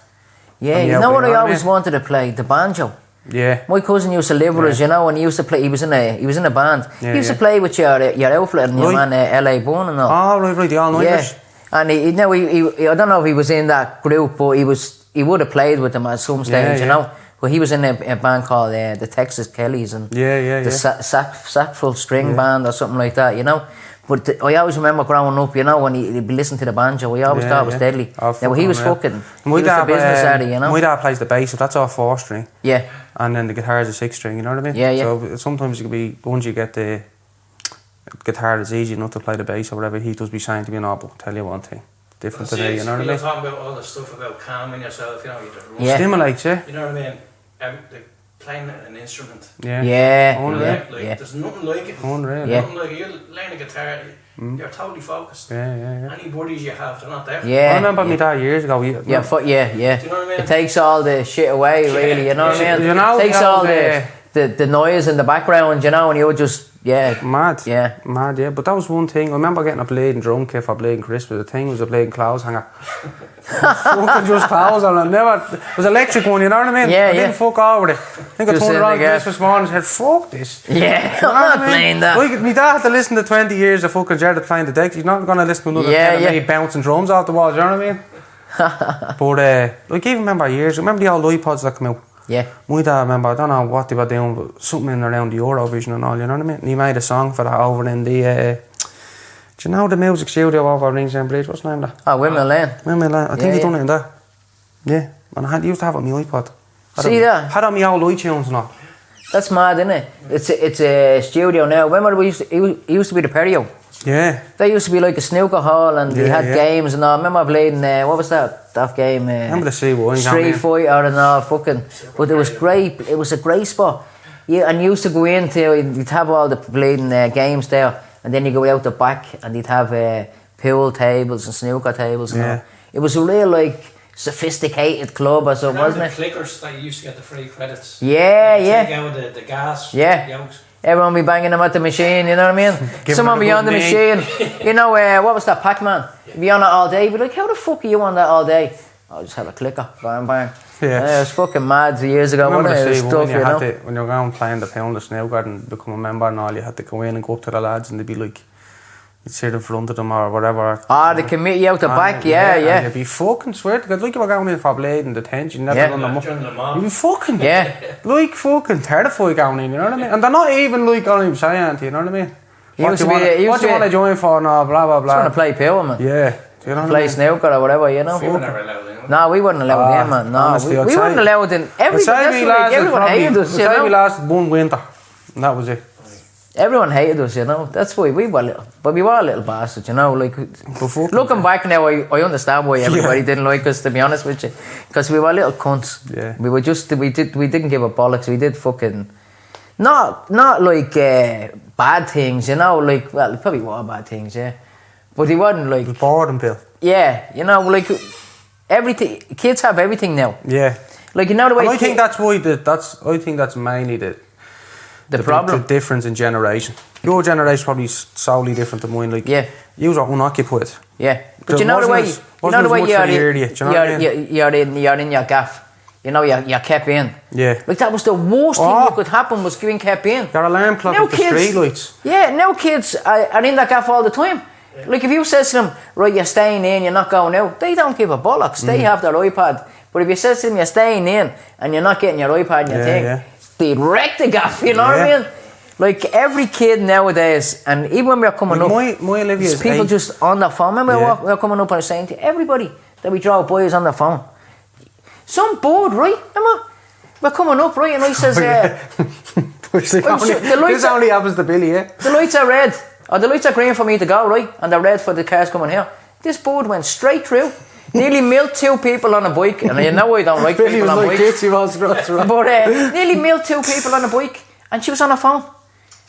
Yeah, And you yeah, know what you know I what I always mean? wanted to play? The banjo. Yeah. My cousin used to live with us, you know, and he used to play. He was in a band. Yeah, he used yeah. to play with your outfit and your Right. man LA Bun and all. Oh, right, the all yeah, nighters. and he I don't know if he was in that group, but he would have played with them at some stage, Yeah, you yeah. know. But he was in a band called the Texas Kellys and Yeah. the sackful string band or something like that, you know. But I always remember growing up, you know, when he'd be listening to the banjo, I always thought it was deadly. Now, he was fucking, he was the business addy, you know. My dad plays the bass, so that's all 4-string. Yeah. And then the guitar is a 6-string, you know what I mean? Yeah, yeah. So sometimes it could be, once you get the guitar, it's easy enough to play the bass or whatever. He does be saying to me, no, but tell you one thing, different today, you know what I mean? You're talking about all the stuff about calming yourself, you know, Yeah. Stimulates, yeah. You know what I mean? Like playing an instrument. Yeah. Yeah. Unreal. Like, there's nothing like it. Unreal. Yeah. Nothing like it. You learn a guitar, you're totally focused. Yeah. Any buddies you have, they're not there. Yeah. I remember me dad years ago. Yeah, Do you know what I mean? It takes all the shit away, really, you know what I mean? You know, It takes you know, all the noise in the background, you know, and you just, Mad. Yeah. Mad, yeah. But that was one thing. I remember getting a bleeding drum kit for bleeding Christmas. The thing was a bleeding clothes hanger. Fucking just clothes on it. It was electric one, you know what I mean? Yeah, I didn't fuck over it. I think I Just turned in around the gap. Christmas morning and said, fuck this. Yeah, You know I'm what not I mean? playing that. Like, my dad had to listen to 20 years of fucking Jared playing the decks. He's not going to listen to another Yeah, 10 of me bouncing drums off the wall, do you know what I mean? But, like, even remember years, remember the old iPods that come out? Yeah. My dad, remember, I don't know what they were doing, but something in around the Eurovision and all, you know what I mean? And he made a song for that over in the, do you know the music studio over Ringsend Bridge? What's the name of that? Oh, Women Lane. I think he done it in there. Yeah, and I used to have it on my iPod. See that? Had on my old iTunes and all. That's mad, isn't it? It's a studio now. Remember, it used to be the Perio. Yeah. They used to be like a snooker hall, and they had games and all. I remember playing, what was that game? Remember the C1 Street Fighter and all, fucking. But it was great. It was a great spot. Yeah, and you used to go into, you'd have all the playing games there, and then you go out the back, and you'd have pool tables and snooker tables and all. It was a real, like, sophisticated club or something, wasn't it? The clickers that you used to get the free credits. Yeah. Take out the gas. Yeah. Yokes. Everyone be banging them at the machine, you know what I mean? Someone be on the machine. You know, what was that, Pac-Man? Be on it all day. Be like, how the fuck are you on that all day? I'll just have a clicker. Bang, bang. Yeah. It was fucking mad years ago, wasn't it? It was tough, when you were going playing the pound of snooker and become a member and all, you had to go in and go up to the lads and they'd be like, you'd sit in front of them or whatever. They commit you out the back, yeah. And you'd be fucking swear to God, like you were going in for blade and detention, never done them up. You'd be fucking, like fucking terrified going in, you know what I mean? And they're not even like going to say anything, you know what I mean? What do you want to join for? No, blah, blah, blah. Just want to play pool, man. Yeah. Do you know what play I mean? snooker or whatever, you know? We were never allowed in. No, we weren't allowed in, man. No, honestly, we weren't allowed in. Everyone hated us, you know? We lasted one winter, and that was it. Everyone hated us, you know. That's why we were little, but we were little bastards, you know. Like looking back now, I understand why everybody didn't like us. To be honest with you, because we were little cunts. Yeah. We didn't give a bollocks. We did fucking not like bad things, you know. Like it probably were bad things, yeah. But he wasn't like The boredom pill. Yeah, you know, like everything. Kids have everything now. Yeah. Like you know the way. And I think that's why I think that's mainly the problem. The difference in generation. Your generation probably solely different to mine. Like you are unoccupied. Yeah, but you know the way. You know the way you're in your gaff. You know you're kept in. Yeah. Like that was the worst thing that could happen was getting kept in. Your alarm clock with the street lights. Yeah, now kids are in that gaff all the time. Yeah. Like if you say to them, right, you're staying in, you're not going out, they don't give a bollocks. They have their iPad. But if you say to them, you're staying in and you're not getting your iPad and your thing, they'd wreck the gaff, you know what I mean? Like every kid nowadays, and even when we were coming up, my Olivia's people just on their phone. Remember we were coming up and I was saying to everybody that we drove by is on their phone. Some bored, right? Remember? We're coming up, right? And I says, this only happens to Billy, yeah? The lights are red. Or the lights are green for me to go, right? And they're red for the cars coming here. This board went straight through. Nearly milled 2 people on a bike. And you know I don't like people on bikes. But nearly milled 2 people on a bike. And she was on her phone.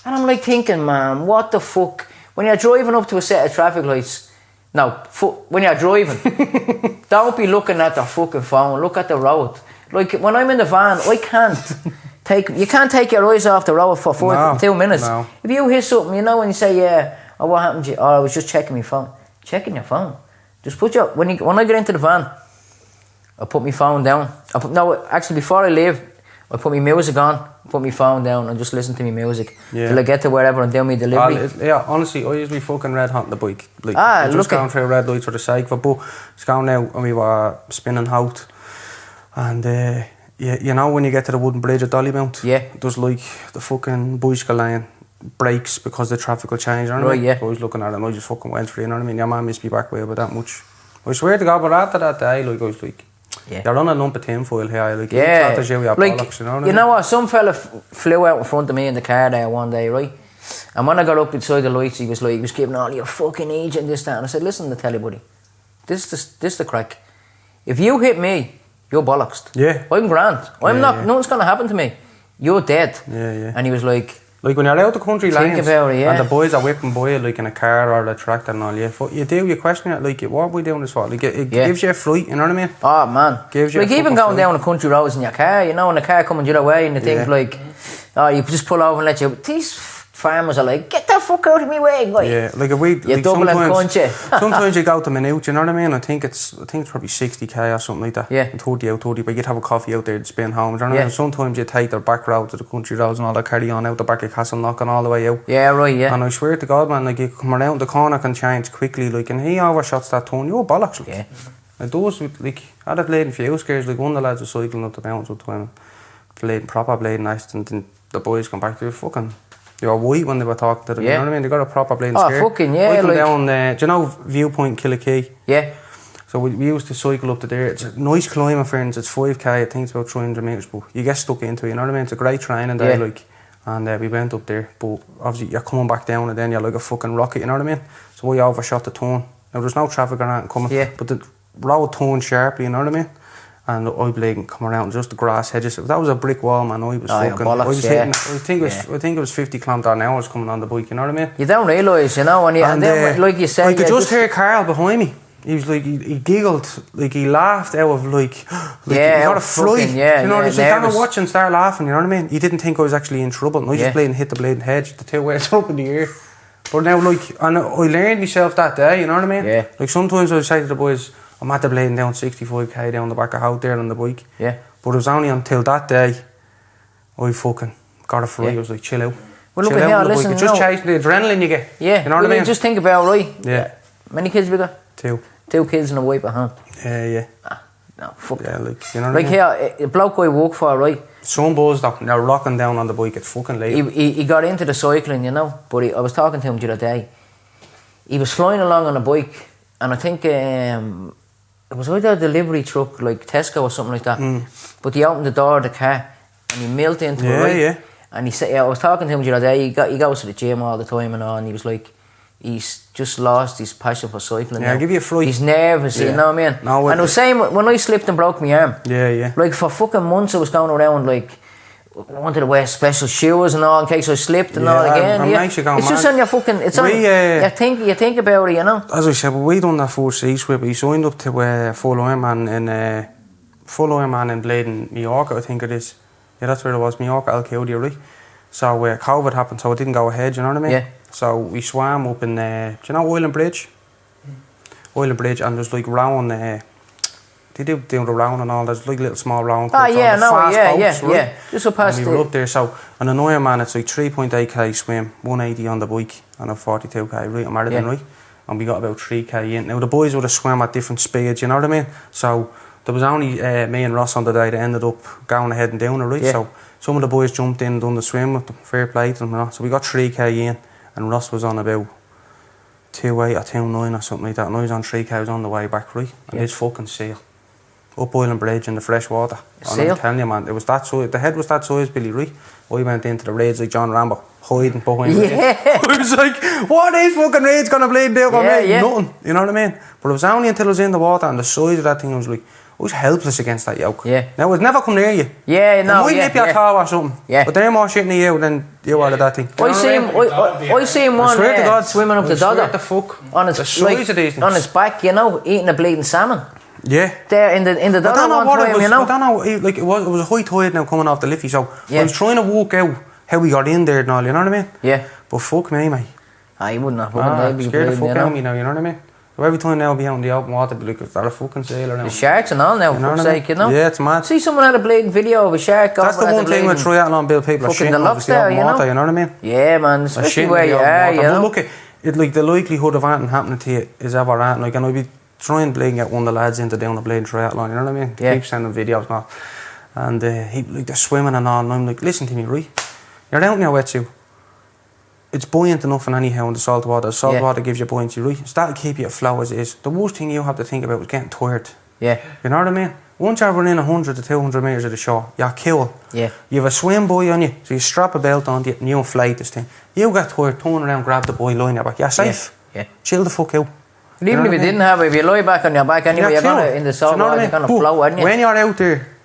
And I'm like thinking, man, what the fuck? When you're driving up to a set of traffic lights, when you're driving, don't be looking at the fucking phone. Look at the road. Like when I'm in the van, you can't take your eyes off the road for 2 minutes. No. If you hear something, you know, when you say, what happened to you? I was just checking my phone. Checking your phone. Just put your, when I get into the van, I put my phone down. Actually before I leave, I put my music on, put my phone down and just listen to my music till I get to wherever and do my delivery. Honestly, I usually fucking red hot on the bike. Like, just going through red lights for the sake of it. But it's going now and we were spinning out. And you know when you get to the wooden bridge at Dollymount? Yeah. There's like the fucking bicycle lane breaks because the traffic will change, you know what I Right, mean? yeah. So I was looking at it and I just fucking went for it, you know what I mean? Your man missed me back way about that much. I swear to God, but after that day, like, I was like, Yeah. you're on a lump of tinfoil here, like, Yeah, you thought you were like, bollocks, you know what I you mean? know what, some fella flew out in front of me in the car there one day, right? And when I got up inside the lights, he was giving all your fucking age and this, that. And I said, listen to tell you, buddy, this the crack. If you hit me, you're bollocks. Yeah. I'm grand. Nothing's going to happen to me. You're dead. Yeah, yeah. And he was like, Like when you're out the country Think lanes about it, yeah. and the boys are whipping by you like in a car or a tractor and all, you question it, like, what are we doing this for? Like, it gives you a fright, you know what I mean? oh man, Gives you like a even fucking going fright. down the country roads in your car, you know, and the car coming the other way and you think like, oh, you just pull over and let you. These farmers are like, get the fuck out of me way, like. Yeah, like if we, You like double and sometimes, punch it. sometimes you go out the minute, you know what I mean? I think it's probably 60k or something like that. Yeah. 30 out, 30, but you'd have a coffee out there to spin home, do you know what I mean? Sometimes you take the back roads to the country roads and all that, carry on out the back of Castleknock and all the way out. Yeah, right, yeah. And I swear to God, man, like you come around the corner can change quickly, like, and he overshots that turn, you're bollocks, like. Yeah. And those, like, I had played in few scares, like one of the lads was cycling up the mountains one time, proper blading accident, and the boys come back, they were white when they were talking to them, you know what I mean? They got a proper blading scare. Fucking yeah, I come like. down, do you know Viewpoint Killikey? Yeah. So we used to cycle up to there. It's a nice climbing, friends. It's 5k. I think it's about 300 metres, but you get stuck into it. You know what I mean? It's a great training there, like. And we went up there, but obviously you're coming back down, and then you're like a fucking rocket. You know what I mean? So we overshot the turn. Now there's no traffic or anything coming, but the road turned sharply. You know what I mean? And I bleeding come around just the grass hedges. If that was a brick wall, man, I was fucking. Bollocks, I was hitting. I think it was 50 kilometres an hour was coming on the bike. You know what I mean? You don't realise, you know, and then like you said, I could just hear Carl behind me. He was like, he giggled, like he laughed out of like he got a fright. You know, he's like, Dano, watch and start laughing. You know what I mean? He didn't think I was actually in trouble. And I just played and hit the blading hedge, the two ways up in the air. But now, like, and I learned myself that day. You know what I mean? Yeah. Like sometimes I would say to the boys, I'm at the blading down 65k down the back of out there on the bike. Yeah. But it was only until that day I fucking got a fright. I was like, chill out. Well, look chill at out here, on the bike. listen, Just chasing the adrenaline you get. Yeah. You know what I mean? Just think about, right? Yeah. Many kids have we got? 2 kids and a wife at home. Yeah. No, fuck. Yeah, like, you know what Like I mean? here, a bloke I work for, right? Some boys that they're rocking down on the bike, it's fucking late. He got into the cycling, you know, but I was talking to him the other day. He was flying along on a bike, and I think it was either a delivery truck, like Tesco or something like that. But he opened the door of the car, and he milled into it, right? Yeah. And he said, I was talking to him the other day, he goes to the gym all the time and all, and he was like, he's just lost his passion for cycling. Yeah, now. give you a fright. He's nervous, you know what I mean? No, and I was saying, when I slipped and broke my arm, like for fucking months I was going around like, I wanted to wear special shoes and all in case I slipped and all again. It's just on your fucking, it's on, you think about it, you know? As I said, but we done that first C-Swip. He signed up to full Ironman in Bladen, Mallorca, I think it is. Yeah, that's where it was, Mallorca, Alcaudia, right? So COVID happened, so it didn't go ahead, you know what I mean? Yeah. So we swam up in, do you know Island Bridge? Island Bridge, and there's like round, they do the round and all, there's like little small round clubs on the fast boats, right? Just up past and we were up there, so on an Ironman it's like 3.8k swim, 180 on the bike and a 42k right, a marathon, right? And we got about 3k in. Now the boys would have swam at different speeds, you know what I mean? So there was only me and Ross on the day that ended up going ahead and down it, right? So some of the boys jumped in and done the swim with them, fair play to them, you know? So we got 3k in, and Ross was on about 2.8 or 2.9 or something like that, and I was on 3k, I was on the way back, right? And this fucking sail up Island Bridge in the fresh water. And I'm telling you, man, it was that size, the head was that size, Billy, right? I went into the raids like John Rambo, hiding behind the head. I was like, what are these fucking raids gonna bleed down on me? Nothing, you know what I mean? But it was only until I was in the water and the size of that thing, I was like, I was helpless against that yoke. Yeah. Now, it would never come near you. Yeah, no, it might nip your toe or something. Yeah. But they're more shitting at you than you are at that thing. I seen one swimming up the Dodder. What the fuck? On his, on his back, you know, eating a bleeding salmon. Yeah. There in the Dodder one time, you know. I don't know, like it was a high tide now coming off the liffey, so I was trying to work out how we got in there and all, you know what I mean? Yeah. But fuck me, mate. You wouldn't have fucking scared the fuck out of me now, you know what I mean? So every time now I'll be out in the open water, be like, is that a fucking sailor now? The sharks and all now, for fuck's sake, you know? Yeah, it's mad. See, someone had a bleeding video of a shark. That's the one thing with triathlon, Bill, people are shitting off the open water, you know what I mean? Yeah, man, especially where you are, you know? But look, it, like, the likelihood of anything happening to you is ever happening. Like, and I'll be trying to get one of the lads into down the blade triathlon, you know what I mean? They keep sending videos and all. And he, like, they're swimming and all, and I'm like, listen to me, right? You're out in your wetsuit. it's buoyant enough in anyhow in the salt water. The salt water gives you buoyancy, right? So that'll keep you afloat as it is. The worst thing you have to think about is getting tired. Yeah. You know what I mean? Once you're running 100 to 200 metres of the shore, you're cool. Yeah. You have a swim buoy on you, so you strap a belt on you and you inflate this thing. You get tired, turn around, grab the buoy, line your back. You're safe. Yeah. Chill the fuck out. And even if you didn't have it, if you lie back on your back anyway, you're gonna, in the salt water, you're gonna float, aren't you? When you're out there,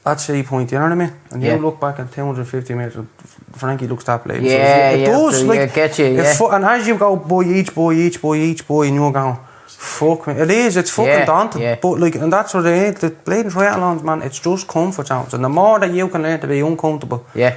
that's the point, you know what I mean? And you Yeah. look back at 250 metres, Frankie looks that place. Yeah, it does, like, get you, yeah. And as you go buoy each buoy, and you're going, fuck me. It's fucking daunting. Yeah. But like, and that's what it is. The blading triathlons, man, it's just comfort zones. And the more that you can learn to be uncomfortable, you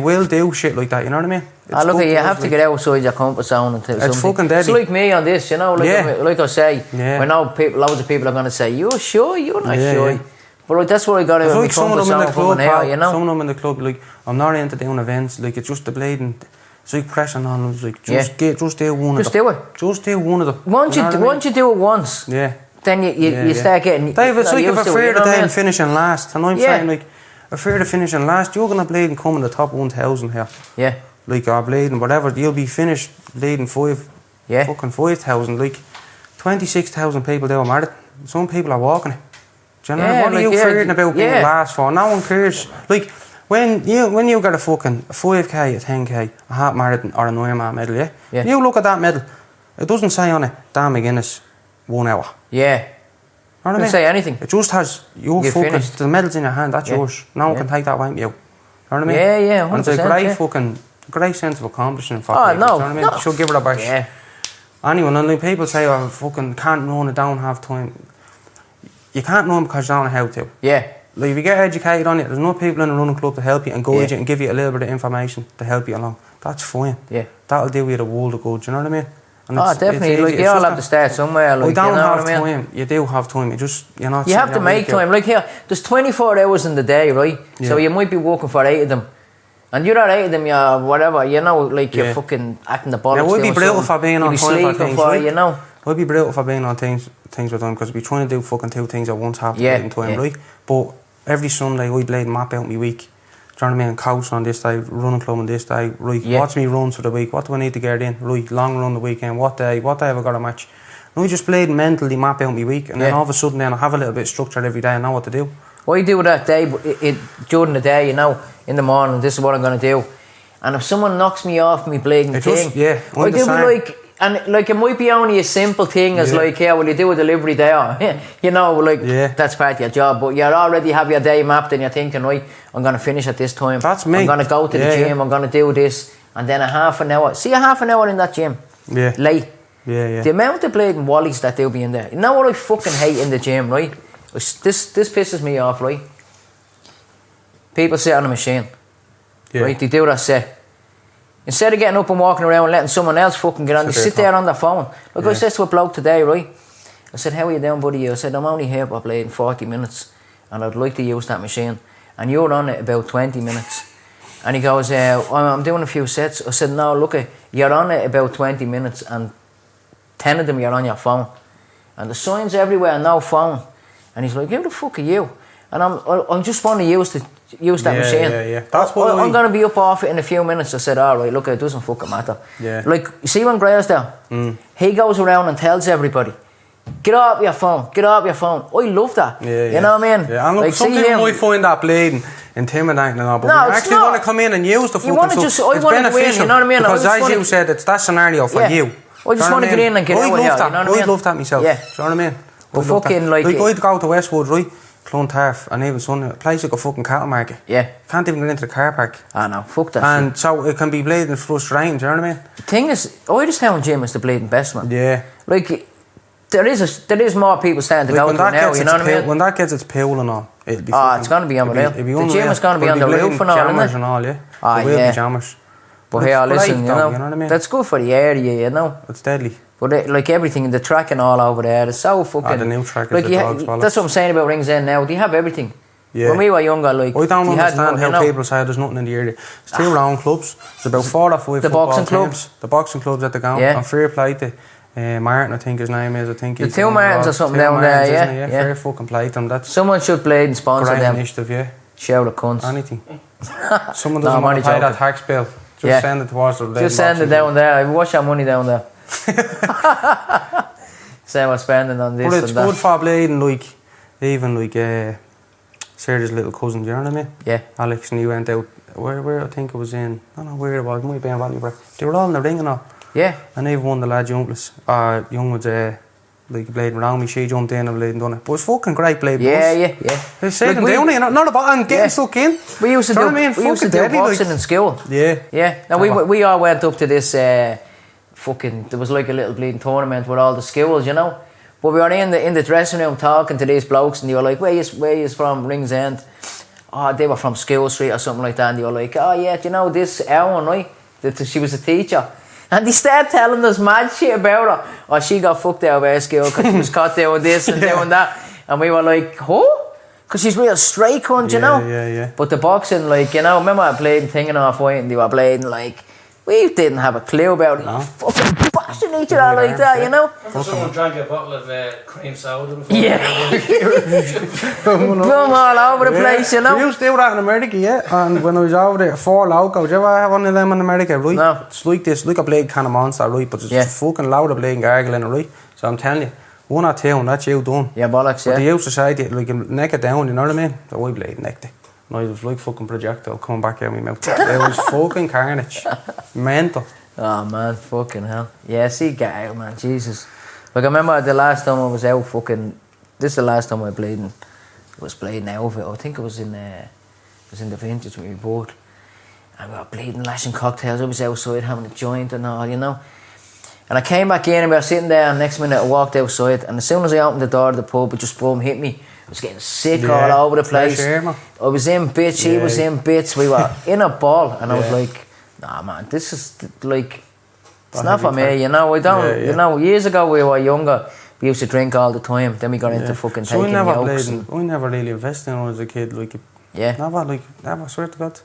will do shit like that, you know what I mean? Look, you have to get outside your comfort zone and do something. Fucking deadly. It's like me on this, you know, like I say, I know loads of people are going to say, you're sure, you're not sure. Yeah. But like, that's what I got to do. Like some of them in the club, you know? some of them in the club, like, I'm not into doing events, like, it's just the blading. It's like pressing on them, like, just do one of them. Just do it. Just do one of them. Once you do it once, then you start getting. Dave, it's like if I'm afraid of them finishing last, and I'm saying, like, afraid of finishing last, you're going to blade and come in the top 1,000 here. Yeah. Like, or blading, whatever, you'll be finished blading fucking 5,000, like, 26,000 people do a marathon. Some people are walking it. Do you know what are you fearing about being last for? No one cares. Like, when you get a fucking 5k, a 10k, a half marathon or an Ironman medal, you look at that medal, it doesn't say on it, Dan McGuinness, 1 hour. Yeah. You know what I mean? Doesn't say anything. It just has, you're fucking, finished. the medal's in your hand, that's yours. No one can take that away from you. You know what I mean? Yeah, 100%. And it's a great fucking, great sense of accomplishment for people. You know what I mean? No. Should give it a bash. Yeah. Anyone, and like people say, I fucking can't run, I don't have time. You can't run because you don't know how to. Yeah. Like, if you get educated on it, there's no people in the running club to help you and guide you and give you a little bit of information to help you along. That's fine. Yeah. That'll do you the world of good, do you know what I mean? And definitely. Like, you all have to start somewhere. Like, we don't have what I mean? time. You do have time. You're not. You have to make time. Like here, there's 24 hours in the day, right? Yeah. So you might be working for 8 of them. And you're not 8 of them, you're whatever, you know, like you're fucking acting the bollocks. Yeah, we'd be brutal for being on time for things, right? You know. We'd be brutal for being on things with them because we're trying to do fucking 2 things at once, half the time, right? But every Sunday I blade map out my week. Do you know what I mean? Coach on this day, running club on this day, right? What's me runs for the week? What do I need to get in? Right, long run the weekend. What day have I got a match? And I just blade mentally map out my week, and then all of a sudden, then I have a little bit of structure every day. I know what to do. I do that day, but during the day, you know, in the morning, this is what I'm going to do. And if someone knocks me off my blading thing, I do like. And like, it might be only a simple thing as like, will you do a delivery there? You know, like, that's part of your job, but you already have your day mapped and you're thinking, right, I'm going to finish at this time. That's me. I'm going to go to the gym, I'm going to do this, and then a half an hour. See, a half an hour in that gym, late. The amount of blading wallies that they'll be in there. You know what I fucking hate in the gym, right? This pisses me off, right? People sit on a machine, right? They do that set. Instead of getting up and walking around and letting someone else fucking get on, they sit there on their phone. Like I said to a bloke today, right? I said, how are you doing, buddy? I said, I'm only here for playing 40 minutes and I'd like to use that machine. And you're on it about 20 minutes. And he goes, I'm doing a few sets. I said, no, look, you're on it about 20 minutes and 10 of them you're on your phone. And the signs everywhere, no phone. And he's like, who the fuck are you? And I'm just want to use that machine. That's what I'm going to be up off it in a few minutes. I said, alright, look, it doesn't fucking matter. Like, you see when Gray's there? He goes around and tells everybody, get off your phone. I love that. You know what I mean? Yeah, and look, like, some people might find that blading intimidating and all, but you actually want to come in and use the fucking stuff. It's beneficial, you know what I mean? Because as you said, it's that scenario for you. I just want to get in and get out of here, you know what I mean? I'd love that myself, do you know what I mean? But fucking like... I'd go to Westwood, right? Clontarf, and even Sunday, a place like a fucking cattle market. Can't even get into the car park. No, fuck that and shit. So it can be blading frustrating, do you know what I mean? The thing is, Iristown Gym is the blading best, man. Like, there is more people starting to go to it now, you know what I mean? When that gets its pool and all, it'll be it's going to be unreal. The gym is going to be on the roof and all, jammers isn't it? And all, there will be jammers. But here, listen, you know what I mean? That's good for the area, you know? It's deadly. But like everything, the track and all over there, it's so fucking... the new track is like, the dog's that's what I'm saying about Ringsend now. They have everything. Yeah. When we were younger, like... I don't understand how you know, people say there's nothing in the area. It's 2 round clubs. There's about 4 or 5 the boxing clubs. The boxing clubs at the ground. And fair play to Martin, I think his name is. I think the 2 Martins or something down there, yeah. Fair fucking play to them. That's someone should blade and sponsor great them. Initiative, Shout out cunts. Anything. Someone doesn't want to pay that tax bill. Just send it to us. Just send it down there. Wash your money down there. Say we're spending on this. But it's good for blading, like, even like Sarah's little cousin, do you know what I mean? Yeah. Alex and he went out, where I think it was in, I don't know where it was, it might be in Valley. They were all in the ring and all. Yeah. And they've won the lad youngless. Young was like blading around me, she jumped in and blading done it. But it's fucking great blading. Yeah. They're saying like down, you know, not about and getting stuck in. We used to do, we used to do boxing in school. Yeah. Now we all went up to this fucking, there was like a little bleeding tournament with all the schools, you know. But we were in the dressing room talking to these blokes and they were like, where you from, Ringsend? Oh, they were from School Street or something like that. And they were like, oh yeah, do you know this Ellen, right? She was a teacher. And they started telling us mad shit about her. Oh, she got fucked out of our school because she was caught doing this and doing that. And we were like, who? Because she's real straight cunt, you know? Yeah. But the boxing, like, you know, remember I played thing and off fighting, they were playing like, we didn't have a clue about it. No. Fucking bashing each other like that, you know? Someone drank a bottle of cream soda before. Yeah. Boom all over the place, you know? We used to do that in America, yeah. And when I was over there, 4 Loco, did you ever have one of them in America, right? No. It's like this, like a blade can of monster, right? But it's fucking loud of blade gargling, right? So I'm telling you, 1 or 2 and that's you done. Yeah, bollocks, But they used to say, like, neck it down, you know what I mean? So I blade necked it. No, it was like fucking projectile coming back out of my mouth. It was fucking carnage. Mental. Oh man, fucking hell. Yeah, see Gail, man, Jesus. Like I remember the last time I was out fucking, this is the last time I was bleeding out of it. I think it was in the vintage with my boat. And we were bleeding, lashing cocktails. I was outside having a joint and all, you know. And I came back in and we were sitting there and next minute I walked outside and as soon as I opened the door of the pub, it just boom hit me. I was getting sick all over the place. I was in bits, he was in bits. We were in a ball and I was like, nah man, this is like, it's not for me, you know. I don't, you know, years ago we were younger, we used to drink all the time, then we got into fucking so taking yokes. I never really invested when I was a kid, like, never, swear to God.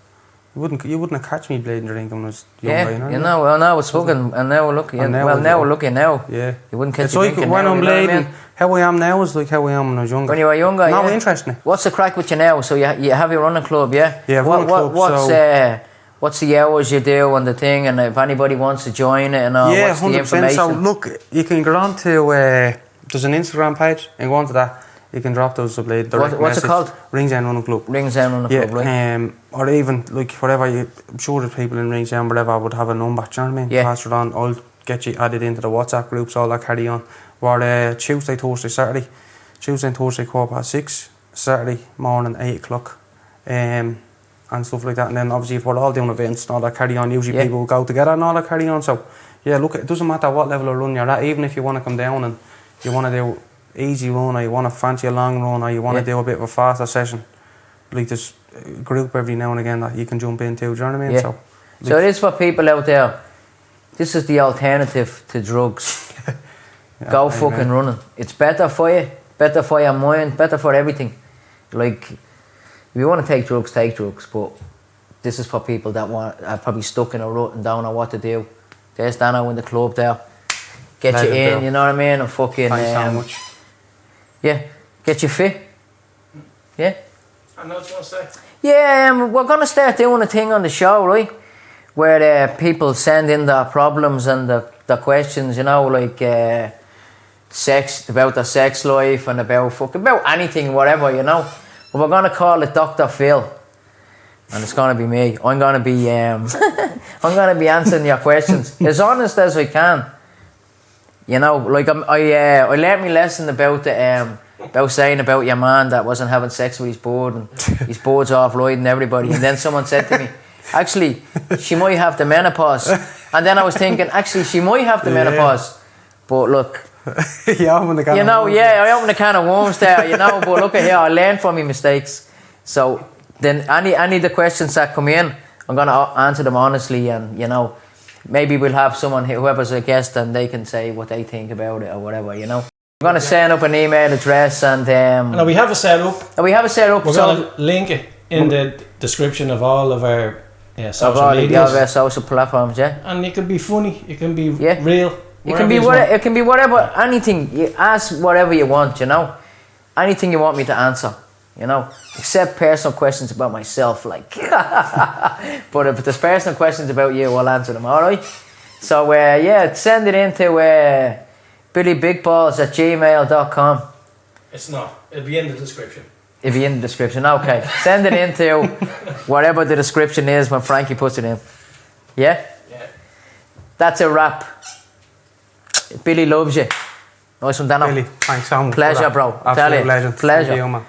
You wouldn't have catch me blading drinking when I was younger, you know. Well now it's fucking, and now we're lucky, now we're lucky now. Yeah. You wouldn't catch it's me like drinking when now, I'm blading, how I am now is like how I am when I was younger. When you were younger, no, interesting. What's the crack with you now? So you have your running club, yeah? Yeah, running club, what's the hours you do and the thing, and if anybody wants to join it and all, what's the 100%. information? So look, you can go on to, there's an Instagram page, and go on to that, you can drop those direct What's message. It called? Ringsend Running Club. Ringsend Running Club, right? Or even, like, whatever, I'm sure the people in Ringsend, whatever, would have a number, do you know what I mean? Yeah. Pass it on, I'll get you added into the WhatsApp groups, all that carry on. Or Tuesday, Thursday, Saturday. Tuesday and Thursday, 6:15. Saturday morning, 8 o'clock. And stuff like that. And then obviously if we're all doing events and all that carry on, usually people will go together and all that carry on. So yeah, look, it doesn't matter what level of run you're at, even if you want to come down and you want to do easy run or you want to fancy a long run or you want to do a bit of a faster session, like there's a group every now and again that you can jump into, do you know what I mean? Yeah. So it is for people out there, this is the alternative to drugs. Go fucking running. It's better for you, better for your mind, better for everything. Like, if you want to take drugs, but this is for people that are probably stuck in a rut and don't know what to do. There's Dano in the club there. Get you in, you know what I mean? And fucking... Thanks so much. Yeah, get you fit. Yeah? I know what you want to say. Yeah, we're going to start doing a thing on the show, right? Where people send in their problems and the questions, you know, like sex, about their sex life and about anything, whatever, you know. But we're going to call it Dr. Phil. And it's going to be me. I'm going to be I'm going to be answering your questions as honest as I can. You know, like I learned my lesson about saying about your man that wasn't having sex with his board and his board's off riding everybody. And then someone said to me, actually, she might have the menopause. And then I was thinking, actually, she might have the menopause. But look, I opened a can of worms there, you know. But look at here, I learned from my mistakes. So then any of the questions that come in, I'm going to answer them honestly, and you know, maybe we'll have someone, whoever's a guest, and they can say what they think about it or whatever, you know. I'm going to send up an email address and... no, we have a setup. We're going to link it in the description of all of our social media. Of our social platforms, yeah. And it can be funny, it can be real. It can be whatever, anything. You ask whatever you want, you know. Anything you want me to answer. you know, except personal questions about myself, like. But if there's personal questions about you, I'll answer them, alright? So, yeah, send it into billybigballspodcast@gmail.com. It's not. It'll be in the description. It'll be in the description, okay. Send it into whatever the description is when Frankie puts it in. Yeah? Yeah. That's a wrap. Billy loves you. Nice one, Dano. Billy, thanks so much. Pleasure, bro. Absolute legend. Pleasure. Thank you, man.